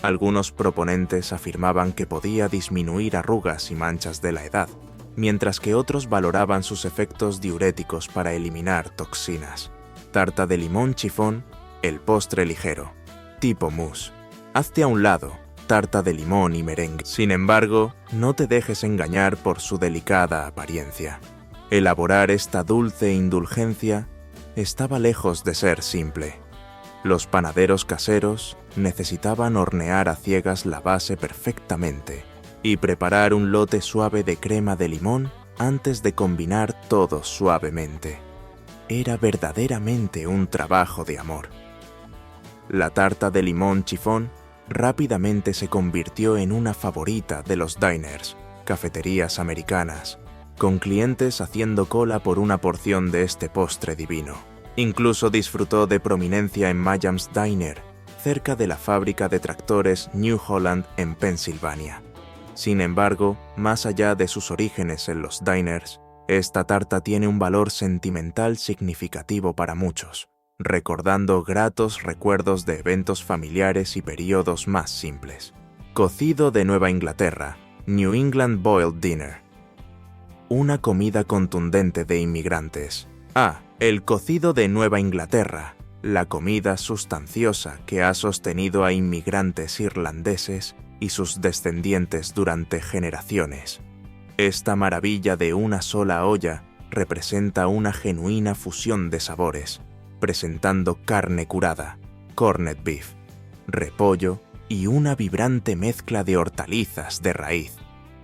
A: Algunos proponentes afirmaban que podía disminuir arrugas y manchas de la edad, mientras que otros valoraban sus efectos diuréticos para eliminar toxinas. Tarta de limón chifón, el postre ligero, tipo mousse. Hazte a un lado, tarta de limón y merengue. Sin embargo, no te dejes engañar por su delicada apariencia. Elaborar esta dulce indulgencia estaba lejos de ser simple. Los panaderos caseros necesitaban hornear a ciegas la base perfectamente y preparar un lote suave de crema de limón antes de combinar todo suavemente. Era verdaderamente un trabajo de amor. La tarta de limón chifón rápidamente se convirtió en una favorita de los diners, cafeterías americanas, con clientes haciendo cola por una porción de este postre divino. Incluso disfrutó de prominencia en Mayam's Diner, cerca de la fábrica de tractores New Holland en Pensilvania. Sin embargo, más allá de sus orígenes en los diners, esta tarta tiene un valor sentimental significativo para muchos, recordando gratos recuerdos de eventos familiares y periodos más simples. Cocido de Nueva Inglaterra, New England Boiled Dinner. Una comida contundente de inmigrantes. El cocido de Nueva Inglaterra, la comida sustanciosa que ha sostenido a inmigrantes irlandeses y sus descendientes durante generaciones. Esta maravilla de una sola olla representa una genuina fusión de sabores, presentando carne curada, corned beef, repollo y una vibrante mezcla de hortalizas de raíz,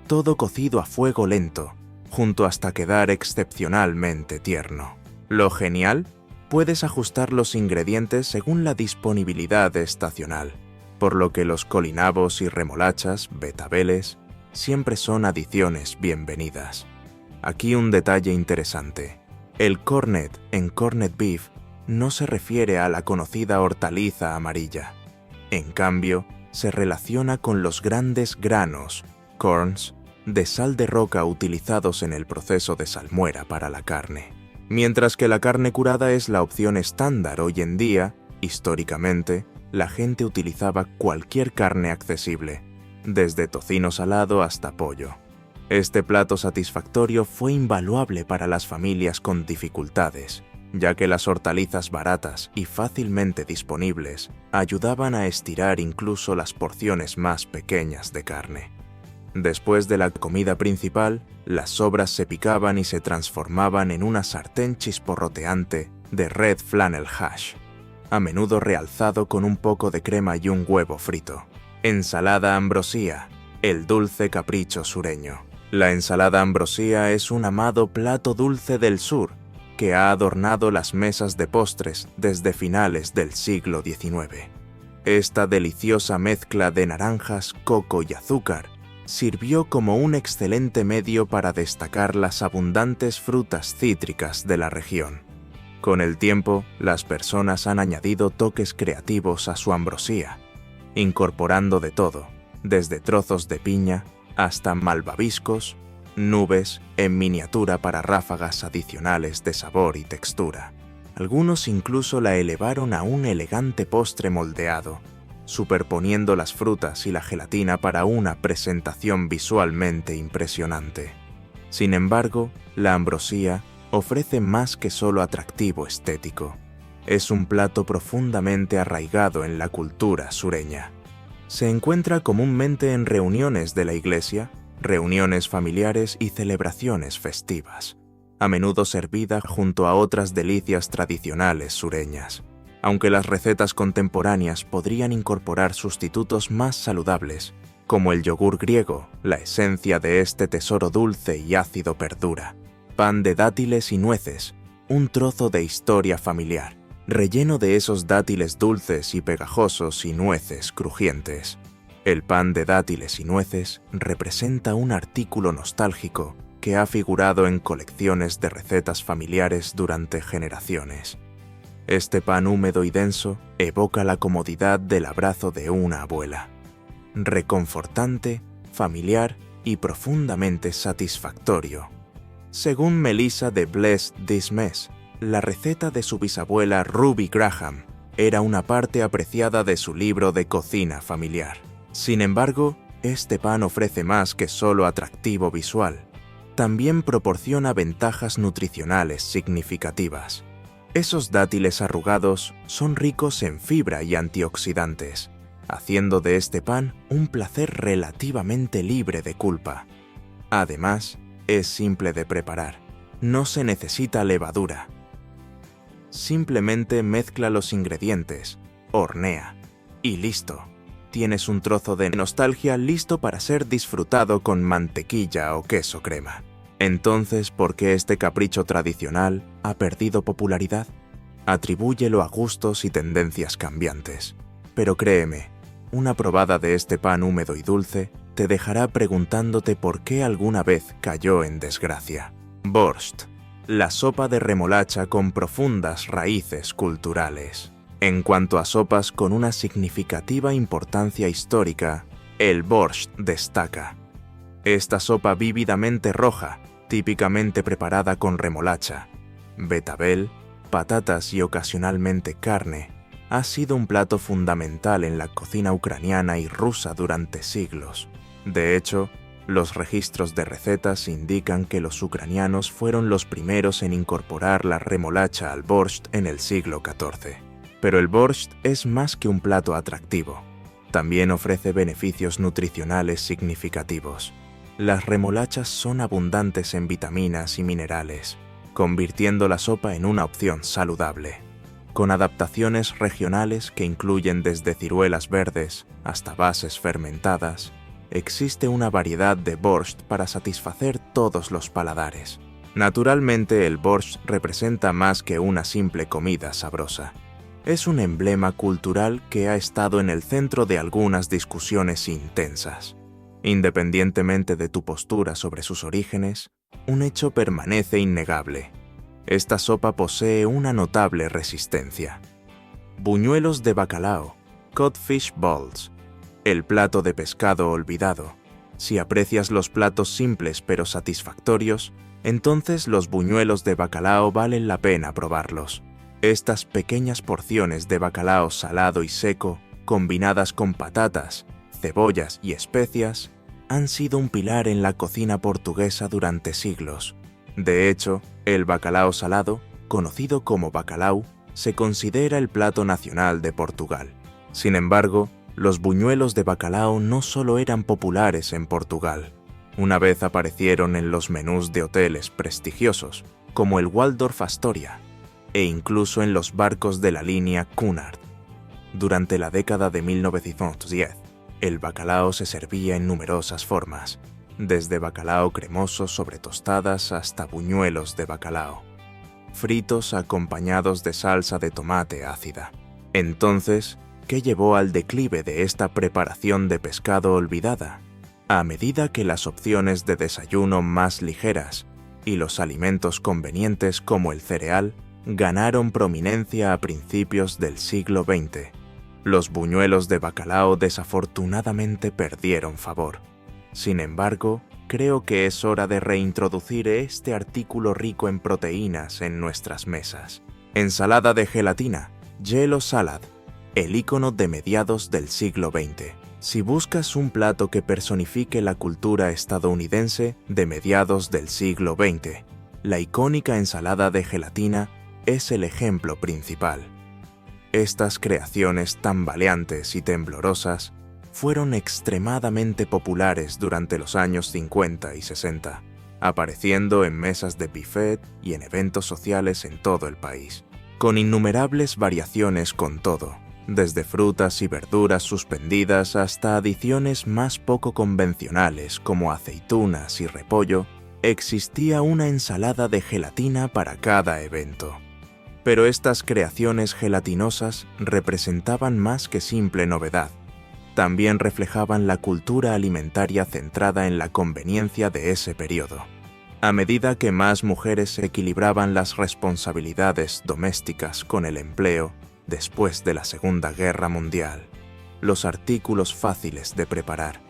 A: todo cocido a fuego lento, junto hasta quedar excepcionalmente tierno. Lo genial, puedes ajustar los ingredientes según la disponibilidad estacional, por lo que los colinabos y remolachas, betabeles, siempre son adiciones bienvenidas. Aquí un detalle interesante. El corned en corned beef no se refiere a la conocida hortaliza amarilla. En cambio, se relaciona con los grandes granos, corns, de sal de roca utilizados en el proceso de salmuera para la carne. Mientras que la carne curada es la opción estándar hoy en día, históricamente, la gente utilizaba cualquier carne accesible, desde tocino salado hasta pollo. Este plato satisfactorio fue invaluable para las familias con dificultades, ya que las hortalizas baratas y fácilmente disponibles ayudaban a estirar incluso las porciones más pequeñas de carne. Después de la comida principal, las sobras se picaban y se transformaban en una sartén chisporroteante de red flannel hash, a menudo realzado con un poco de crema y un huevo frito. Ensalada ambrosía, el dulce capricho sureño. La ensalada ambrosía es un amado plato dulce del sur que ha adornado las mesas de postres desde finales del siglo XIX. Esta deliciosa mezcla de naranjas, coco y azúcar sirvió como un excelente medio para destacar las abundantes frutas cítricas de la región. Con el tiempo, las personas han añadido toques creativos a su ambrosía, incorporando de todo, desde trozos de piña hasta malvaviscos, nubes en miniatura para ráfagas adicionales de sabor y textura. Algunos incluso la elevaron a un elegante postre moldeado, superponiendo las frutas y la gelatina para una presentación visualmente impresionante. Sin embargo, la ambrosía ofrece más que solo atractivo estético. Es un plato profundamente arraigado en la cultura sureña. Se encuentra comúnmente en reuniones de la iglesia, reuniones familiares y celebraciones festivas, a menudo servida junto a otras delicias tradicionales sureñas. Aunque las recetas contemporáneas podrían incorporar sustitutos más saludables, como el yogur griego, la esencia de este tesoro dulce y ácido perdura. Pan de dátiles y nueces, un trozo de historia familiar, relleno de esos dátiles dulces y pegajosos y nueces crujientes. El pan de dátiles y nueces representa un artículo nostálgico que ha figurado en colecciones de recetas familiares durante generaciones. Este pan húmedo y denso evoca la comodidad del abrazo de una abuela. Reconfortante, familiar y profundamente satisfactorio. Según Melissa de Bless This Mess, la receta de su bisabuela Ruby Graham era una parte apreciada de su libro de cocina familiar. Sin embargo, este pan ofrece más que solo atractivo visual. También proporciona ventajas nutricionales significativas. Esos dátiles arrugados son ricos en fibra y antioxidantes, haciendo de este pan un placer relativamente libre de culpa. Además, es simple de preparar. No se necesita levadura. Simplemente mezcla los ingredientes, hornea y listo. Tienes un trozo de nostalgia listo para ser disfrutado con mantequilla o queso crema. Entonces, ¿por qué este capricho tradicional ha perdido popularidad? Atribúyelo a gustos y tendencias cambiantes. Pero créeme, una probada de este pan húmedo y dulce te dejará preguntándote por qué alguna vez cayó en desgracia. Borscht, la sopa de remolacha con profundas raíces culturales. En cuanto a sopas con una significativa importancia histórica, el borscht destaca. Esta sopa vívidamente roja, típicamente preparada con remolacha, betabel, patatas y ocasionalmente carne, ha sido un plato fundamental en la cocina ucraniana y rusa durante siglos. De hecho, los registros de recetas indican que los ucranianos fueron los primeros en incorporar la remolacha al borscht en el siglo XIV. Pero el borscht es más que un plato atractivo. También ofrece beneficios nutricionales significativos. Las remolachas son abundantes en vitaminas y minerales, convirtiendo la sopa en una opción saludable. Con adaptaciones regionales que incluyen desde ciruelas verdes hasta bases fermentadas, existe una variedad de borscht para satisfacer todos los paladares. Naturalmente, el borscht representa más que una simple comida sabrosa. Es un emblema cultural que ha estado en el centro de algunas discusiones intensas. Independientemente de tu postura sobre sus orígenes, un hecho permanece innegable. Esta sopa posee una notable resistencia. Buñuelos de bacalao, codfish balls, el plato de pescado olvidado. Si aprecias los platos simples pero satisfactorios, entonces los buñuelos de bacalao valen la pena probarlos. Estas pequeñas porciones de bacalao salado y seco, combinadas con patatas, cebollas y especias, han sido un pilar en la cocina portuguesa durante siglos. De hecho, el bacalao salado, conocido como bacalhau, se considera el plato nacional de Portugal. Sin embargo, los buñuelos de bacalao no solo eran populares en Portugal. Una vez aparecieron en los menús de hoteles prestigiosos, como el Waldorf Astoria, e incluso en los barcos de la línea Cunard. Durante la década de 1910, el bacalao se servía en numerosas formas, desde bacalao cremoso sobre tostadas hasta buñuelos de bacalao, fritos acompañados de salsa de tomate ácida. Entonces, ¿qué llevó al declive de esta preparación de pescado olvidada? A medida que las opciones de desayuno más ligeras y los alimentos convenientes como el cereal ganaron prominencia a principios del siglo XX, los buñuelos de bacalao desafortunadamente perdieron favor. Sin embargo, creo que es hora de reintroducir este artículo rico en proteínas en nuestras mesas. Ensalada de gelatina, Yellow Salad, el ícono de mediados del siglo XX. Si buscas un plato que personifique la cultura estadounidense de mediados del siglo XX, la icónica ensalada de gelatina es el ejemplo principal. Estas creaciones tambaleantes y temblorosas fueron extremadamente populares durante los años 50 y 60, apareciendo en mesas de buffet y en eventos sociales en todo el país, con innumerables variaciones con todo, desde frutas y verduras suspendidas hasta adiciones más poco convencionales como aceitunas y repollo. Existía una ensalada de gelatina para cada evento. Pero estas creaciones gelatinosas representaban más que simple novedad. También reflejaban la cultura alimentaria centrada en la conveniencia de ese periodo. A medida que más mujeres equilibraban las responsabilidades domésticas con el empleo después de la Segunda Guerra Mundial, los artículos fáciles de preparar,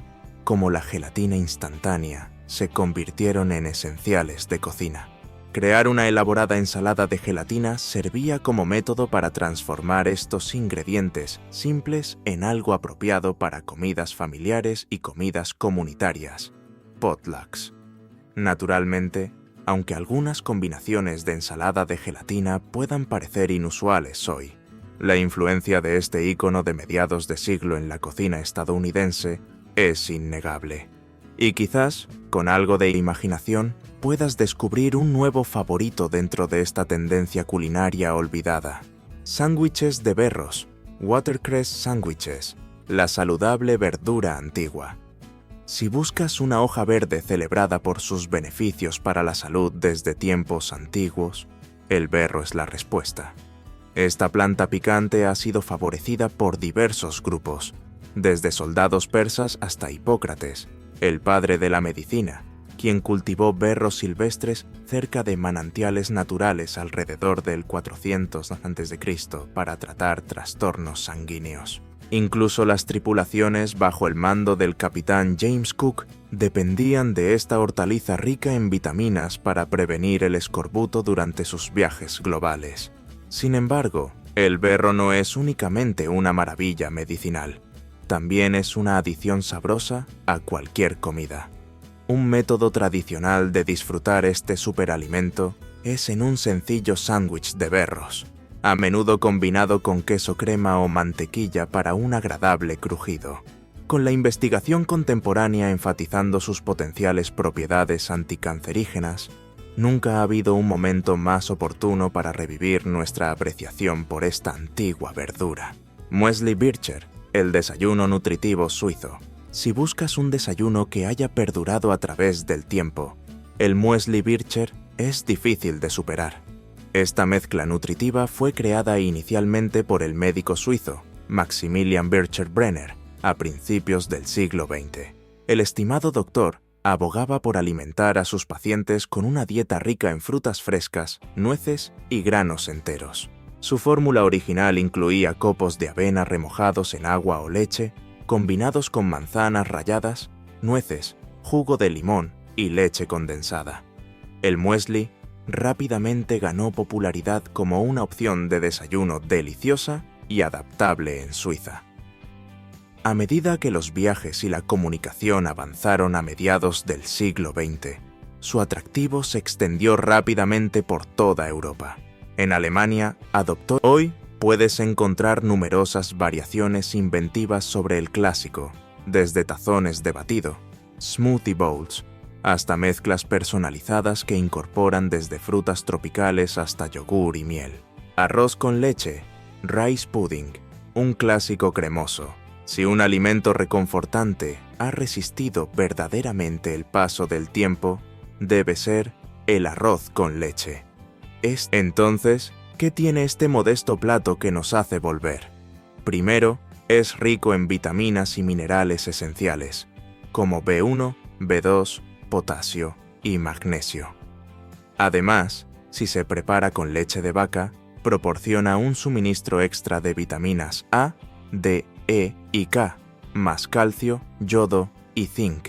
A: como la gelatina instantánea, se convirtieron en esenciales de cocina. Crear una elaborada ensalada de gelatina servía como método para transformar estos ingredientes simples en algo apropiado para comidas familiares y comidas comunitarias, potlucks. Naturalmente, aunque algunas combinaciones de ensalada de gelatina puedan parecer inusuales hoy, la influencia de este ícono de mediados de siglo en la cocina estadounidense es innegable. Y quizás, con algo de imaginación, puedas descubrir un nuevo favorito dentro de esta tendencia culinaria olvidada. Sándwiches de berros, watercress sándwiches, la saludable verdura antigua. Si buscas una hoja verde celebrada por sus beneficios para la salud desde tiempos antiguos, el berro es la respuesta. Esta planta picante ha sido favorecida por diversos grupos, desde soldados persas hasta Hipócrates, el padre de la medicina, quien cultivó berros silvestres cerca de manantiales naturales alrededor del 400 a.C. para tratar trastornos sanguíneos. Incluso las tripulaciones bajo el mando del capitán James Cook dependían de esta hortaliza rica en vitaminas para prevenir el escorbuto durante sus viajes globales. Sin embargo, el berro no es únicamente una maravilla medicinal. También es una adición sabrosa a cualquier comida. Un método tradicional de disfrutar este superalimento es en un sencillo sándwich de berros, a menudo combinado con queso crema o mantequilla para un agradable crujido. Con la investigación contemporánea enfatizando sus potenciales propiedades anticancerígenas, nunca ha habido un momento más oportuno para revivir nuestra apreciación por esta antigua verdura. Muesli Bircher, el desayuno nutritivo suizo. Si buscas un desayuno que haya perdurado a través del tiempo, el Muesli Bircher es difícil de superar. Esta mezcla nutritiva fue creada inicialmente por el médico suizo Maximilian Bircher Brenner a principios del siglo XX. El estimado doctor abogaba por alimentar a sus pacientes con una dieta rica en frutas frescas, nueces y granos enteros. Su fórmula original incluía copos de avena remojados en agua o leche, combinados con manzanas ralladas, nueces, jugo de limón y leche condensada. El muesli rápidamente ganó popularidad como una opción de desayuno deliciosa y adaptable en Suiza. A medida que los viajes y la comunicación avanzaron a mediados del siglo XX, su atractivo se extendió rápidamente por toda Europa. En Alemania adoptó. Hoy puedes encontrar numerosas variaciones inventivas sobre el clásico, desde tazones de batido, smoothie bowls, hasta mezclas personalizadas que incorporan desde frutas tropicales hasta yogur y miel. Arroz con leche, rice pudding, un clásico cremoso. Si un alimento reconfortante ha resistido verdaderamente el paso del tiempo, debe ser el arroz con leche. Entonces, ¿qué tiene este modesto plato que nos hace volver? Primero, es rico en vitaminas y minerales esenciales, como B1, B2, potasio y magnesio. Además, si se prepara con leche de vaca, proporciona un suministro extra de vitaminas A, D, E y K, más calcio, yodo y zinc.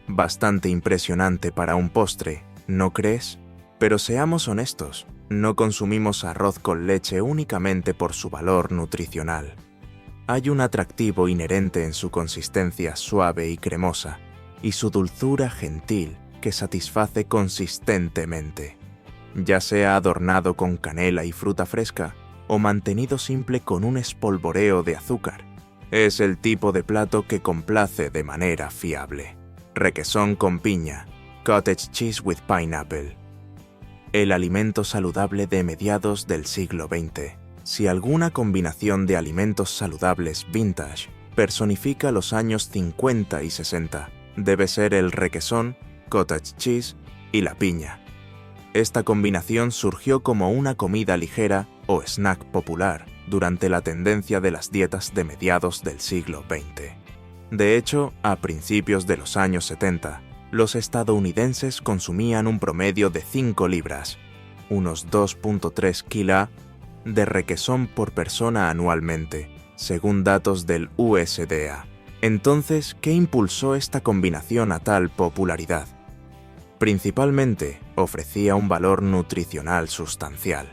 A: Bastante impresionante para un postre, ¿no crees? Pero seamos honestos, no consumimos arroz con leche únicamente por su valor nutricional. Hay un atractivo inherente en su consistencia suave y cremosa, y su dulzura gentil que satisface consistentemente. Ya sea adornado con canela y fruta fresca, o mantenido simple con un espolvoreo de azúcar, es el tipo de plato que complace de manera fiable. Requesón con piña, cottage cheese with pineapple. El alimento saludable de mediados del siglo XX. Si alguna combinación de alimentos saludables vintage personifica los años 50 y 60, debe ser el requesón, cottage cheese y la piña. Esta combinación surgió como una comida ligera o snack popular durante la tendencia de las dietas de mediados del siglo XX. De hecho, a principios de los años 70, los estadounidenses consumían un promedio de 5 libras, unos 2.3 kg, de requesón por persona anualmente, según datos del USDA. Entonces, ¿qué impulsó esta combinación a tal popularidad? Principalmente, ofrecía un valor nutricional sustancial.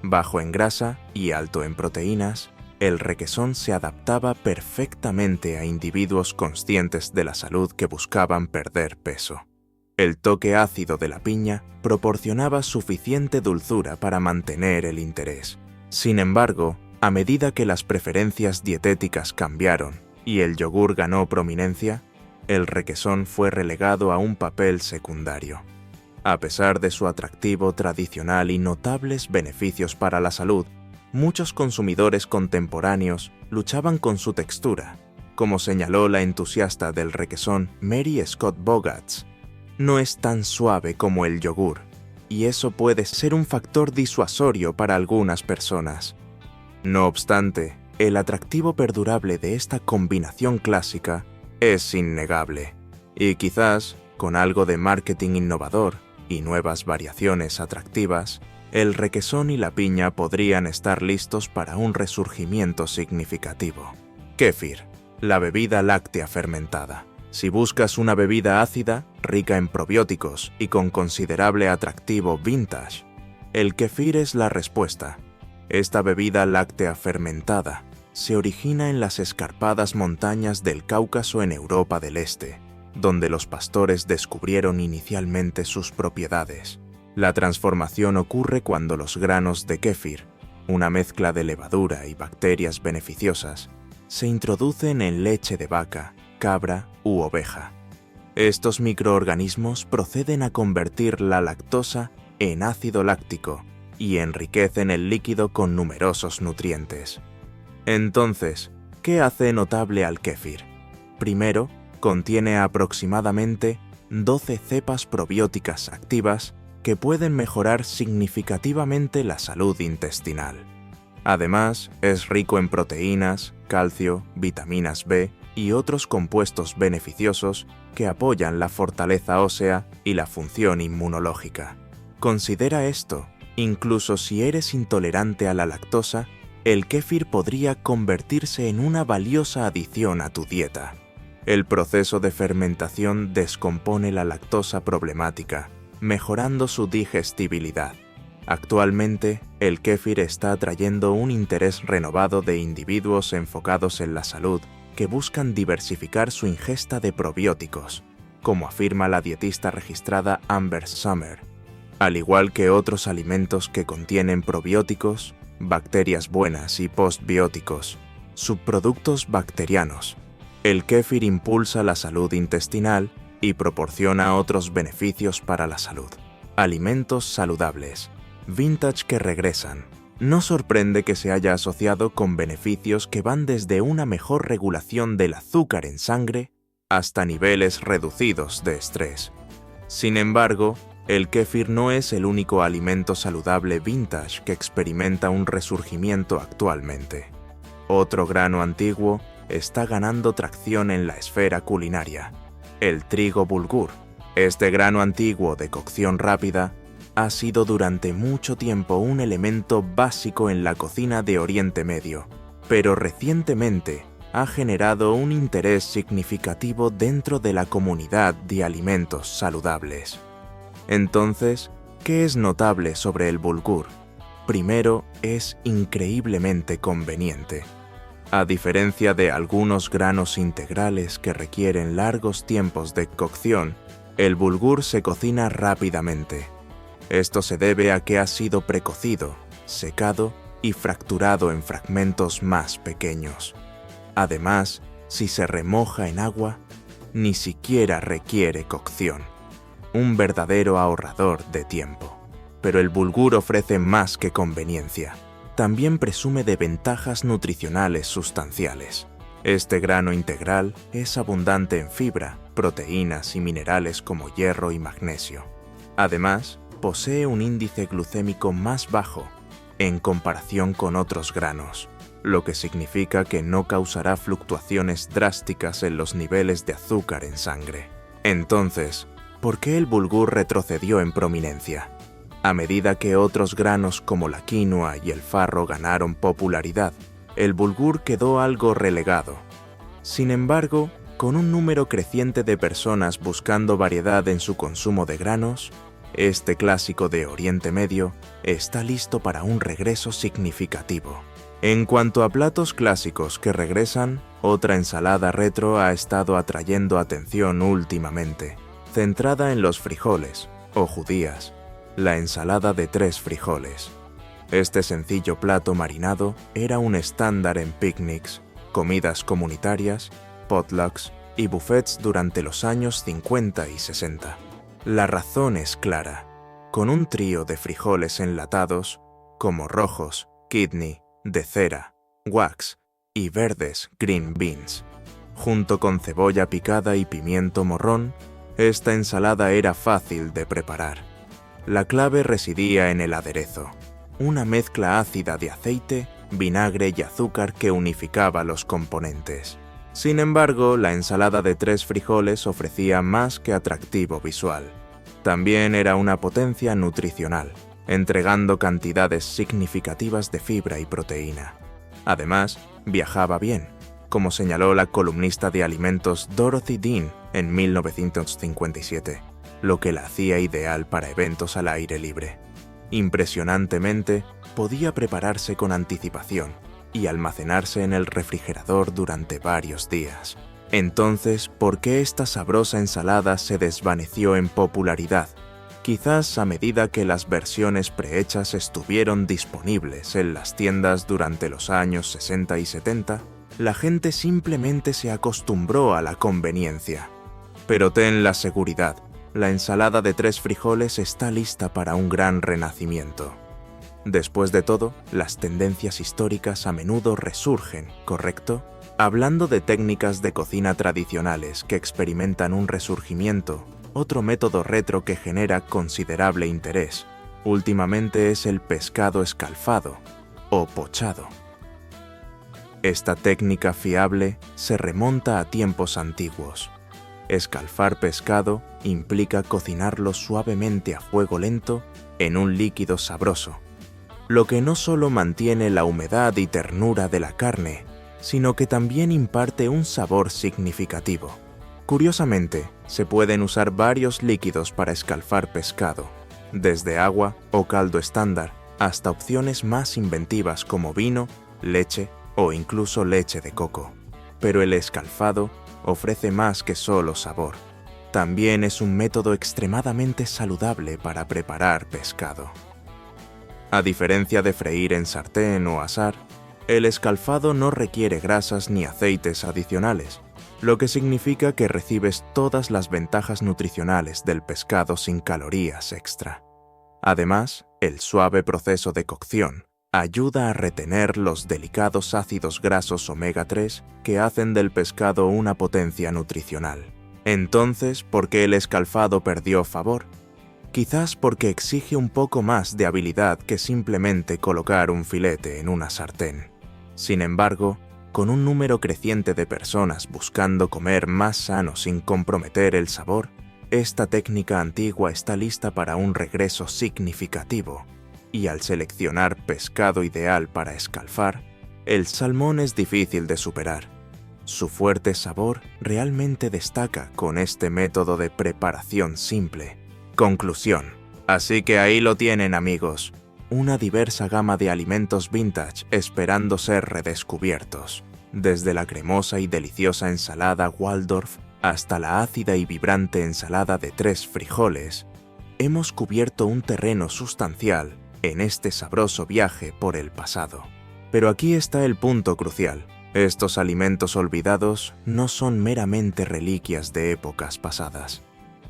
A: Bajo en grasa y alto en proteínas, el requesón se adaptaba perfectamente a individuos conscientes de la salud que buscaban perder peso. El toque ácido de la piña proporcionaba suficiente dulzura para mantener el interés. Sin embargo, a medida que las preferencias dietéticas cambiaron y el yogur ganó prominencia, el requesón fue relegado a un papel secundario. A pesar de su atractivo tradicional y notables beneficios para la salud, muchos consumidores contemporáneos luchaban con su textura, como señaló la entusiasta del requesón Mary Scott Bogatz. No es tan suave como el yogur, y eso puede ser un factor disuasorio para algunas personas. No obstante, el atractivo perdurable de esta combinación clásica es innegable, y quizás, con algo de marketing innovador y nuevas variaciones atractivas, el requesón y la piña podrían estar listos para un resurgimiento significativo. Kéfir, la bebida láctea fermentada. Si buscas una bebida ácida, rica en probióticos y con considerable atractivo vintage, el kéfir es la respuesta. Esta bebida láctea fermentada se origina en las escarpadas montañas del Cáucaso en Europa del Este, donde los pastores descubrieron inicialmente sus propiedades. La transformación ocurre cuando los granos de kéfir, una mezcla de levadura y bacterias beneficiosas, se introducen en leche de vaca, cabra u oveja. Estos microorganismos proceden a convertir la lactosa en ácido láctico y enriquecen el líquido con numerosos nutrientes. Entonces, ¿qué hace notable al kéfir? Primero, contiene aproximadamente 12 cepas probióticas activas que pueden mejorar significativamente la salud intestinal. Además, es rico en proteínas, calcio, vitaminas B y otros compuestos beneficiosos que apoyan la fortaleza ósea y la función inmunológica. Considera esto, incluso si eres intolerante a la lactosa, el kéfir podría convertirse en una valiosa adición a tu dieta. El proceso de fermentación descompone la lactosa problemática, mejorando su digestibilidad. Actualmente, el kéfir está atrayendo un interés renovado de individuos enfocados en la salud que buscan diversificar su ingesta de probióticos, como afirma la dietista registrada Amber Summer. Al igual que otros alimentos que contienen probióticos, bacterias buenas y postbióticos, subproductos bacterianos, el kéfir impulsa la salud intestinal y proporciona otros beneficios para la salud. Alimentos saludables, vintage que regresan. No sorprende que se haya asociado con beneficios que van desde una mejor regulación del azúcar en sangre hasta niveles reducidos de estrés. Sin embargo, el kéfir no es el único alimento saludable vintage que experimenta un resurgimiento actualmente. Otro grano antiguo está ganando tracción en la esfera culinaria: el trigo bulgur. Este grano antiguo de cocción rápida ha sido durante mucho tiempo un elemento básico en la cocina de Oriente Medio, pero recientemente ha generado un interés significativo dentro de la comunidad de alimentos saludables. Entonces, ¿qué es notable sobre el bulgur? Primero, es increíblemente conveniente. A diferencia de algunos granos integrales que requieren largos tiempos de cocción, el bulgur se cocina rápidamente. Esto se debe a que ha sido precocido, secado y fracturado en fragmentos más pequeños. Además, si se remoja en agua, ni siquiera requiere cocción. Un verdadero ahorrador de tiempo. Pero el bulgur ofrece más que conveniencia. También presume de ventajas nutricionales sustanciales. Este grano integral es abundante en fibra, proteínas y minerales como hierro y magnesio. Además, posee un índice glucémico más bajo en comparación con otros granos, lo que significa que no causará fluctuaciones drásticas en los niveles de azúcar en sangre. Entonces, ¿por qué el bulgur retrocedió en prominencia? A medida que otros granos como la quinoa y el farro ganaron popularidad, el bulgur quedó algo relegado. Sin embargo, Con un número creciente de personas buscando variedad en su consumo de granos, este clásico de Oriente Medio está listo para un regreso significativo. En cuanto a platos clásicos que regresan, otra ensalada retro ha estado atrayendo atención últimamente, centrada en los frijoles, o judías, la ensalada de 3 frijoles. Este sencillo plato marinado era un estándar en picnics, comidas comunitarias, potlucks y buffets durante los años 50 y 60. La razón es clara. Con un trío de frijoles enlatados, como rojos, kidney, de cera, wax y verdes, green beans, junto con cebolla picada y pimiento morrón, esta ensalada era fácil de preparar. La clave residía en el aderezo, una mezcla ácida de aceite, vinagre y azúcar que unificaba los componentes. Sin embargo, la ensalada de 3 frijoles ofrecía más que atractivo visual. También era una potencia nutricional, entregando cantidades significativas de fibra y proteína. Además, viajaba bien, como señaló la columnista de alimentos Dorothy Dean en 1957, lo que la hacía ideal para eventos al aire libre. Impresionantemente, podía prepararse con anticipación y almacenarse en el refrigerador durante varios días. Entonces, ¿por qué esta sabrosa ensalada se desvaneció en popularidad? Quizás a medida que las versiones prehechas estuvieron disponibles en las tiendas durante los años 60 y 70, la gente simplemente se acostumbró a la conveniencia. Pero ten la seguridad, la ensalada de 3 frijoles está lista para un gran renacimiento. Después de todo, las tendencias históricas a menudo resurgen, ¿correcto? Hablando de técnicas de cocina tradicionales que experimentan un resurgimiento, otro método retro que genera considerable interés últimamente es el pescado escalfado o pochado. Esta técnica fiable se remonta a tiempos antiguos. Escalfar pescado implica cocinarlo suavemente a fuego lento en un líquido sabroso, lo que no solo mantiene la humedad y ternura de la carne, sino que también imparte un sabor significativo. Curiosamente, se pueden usar varios líquidos para escalfar pescado, desde agua o caldo estándar hasta opciones más inventivas como vino, leche o incluso leche de coco. Pero el escalfado ofrece más que solo sabor. También es un método extremadamente saludable para preparar pescado. A diferencia de freír en sartén o asar, el escalfado no requiere grasas ni aceites adicionales, lo que significa que recibes todas las ventajas nutricionales del pescado sin calorías extra. Además, el suave proceso de cocción ayuda a retener los delicados ácidos grasos omega 3 que hacen del pescado una potencia nutricional. Entonces, ¿por qué el escalfado perdió favor? Quizás porque exige un poco más de habilidad que simplemente colocar un filete en una sartén. Sin embargo, con un número creciente de personas buscando comer más sano sin comprometer el sabor, esta técnica antigua está lista para un regreso significativo. Y al seleccionar pescado ideal para escalfar, el salmón es difícil de superar. Su fuerte sabor realmente destaca con este método de preparación simple. Conclusión. Así que ahí lo tienen, amigos. Una diversa gama de alimentos vintage esperando ser redescubiertos. Desde la cremosa y deliciosa ensalada Waldorf hasta la ácida y vibrante ensalada de 3 frijoles, hemos cubierto un terreno sustancial en este sabroso viaje por el pasado. Pero aquí está el punto crucial. Estos alimentos olvidados no son meramente reliquias de épocas pasadas.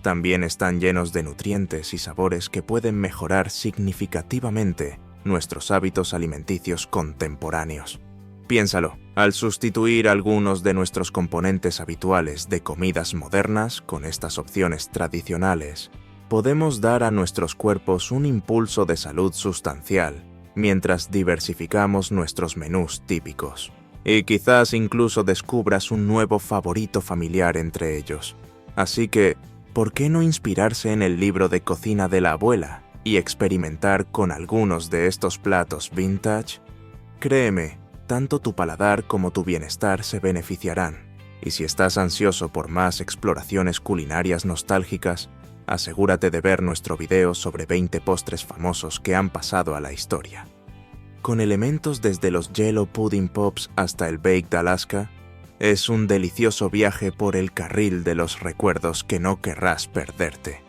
A: También están llenos de nutrientes y sabores que pueden mejorar significativamente nuestros hábitos alimenticios contemporáneos. Piénsalo, al sustituir algunos de nuestros componentes habituales de comidas modernas con estas opciones tradicionales, podemos dar a nuestros cuerpos un impulso de salud sustancial mientras diversificamos nuestros menús típicos. Y quizás incluso descubras un nuevo favorito familiar entre ellos. Así que, ¿por qué no inspirarse en el libro de cocina de la abuela y experimentar con algunos de estos platos vintage? Créeme, tanto tu paladar como tu bienestar se beneficiarán. Y si estás ansioso por más exploraciones culinarias nostálgicas, asegúrate de ver nuestro video sobre 20 postres famosos que han pasado a la historia. Con elementos desde los Jello Pudding Pops hasta el Baked Alaska, es un delicioso viaje por el carril de los recuerdos que no querrás perderte.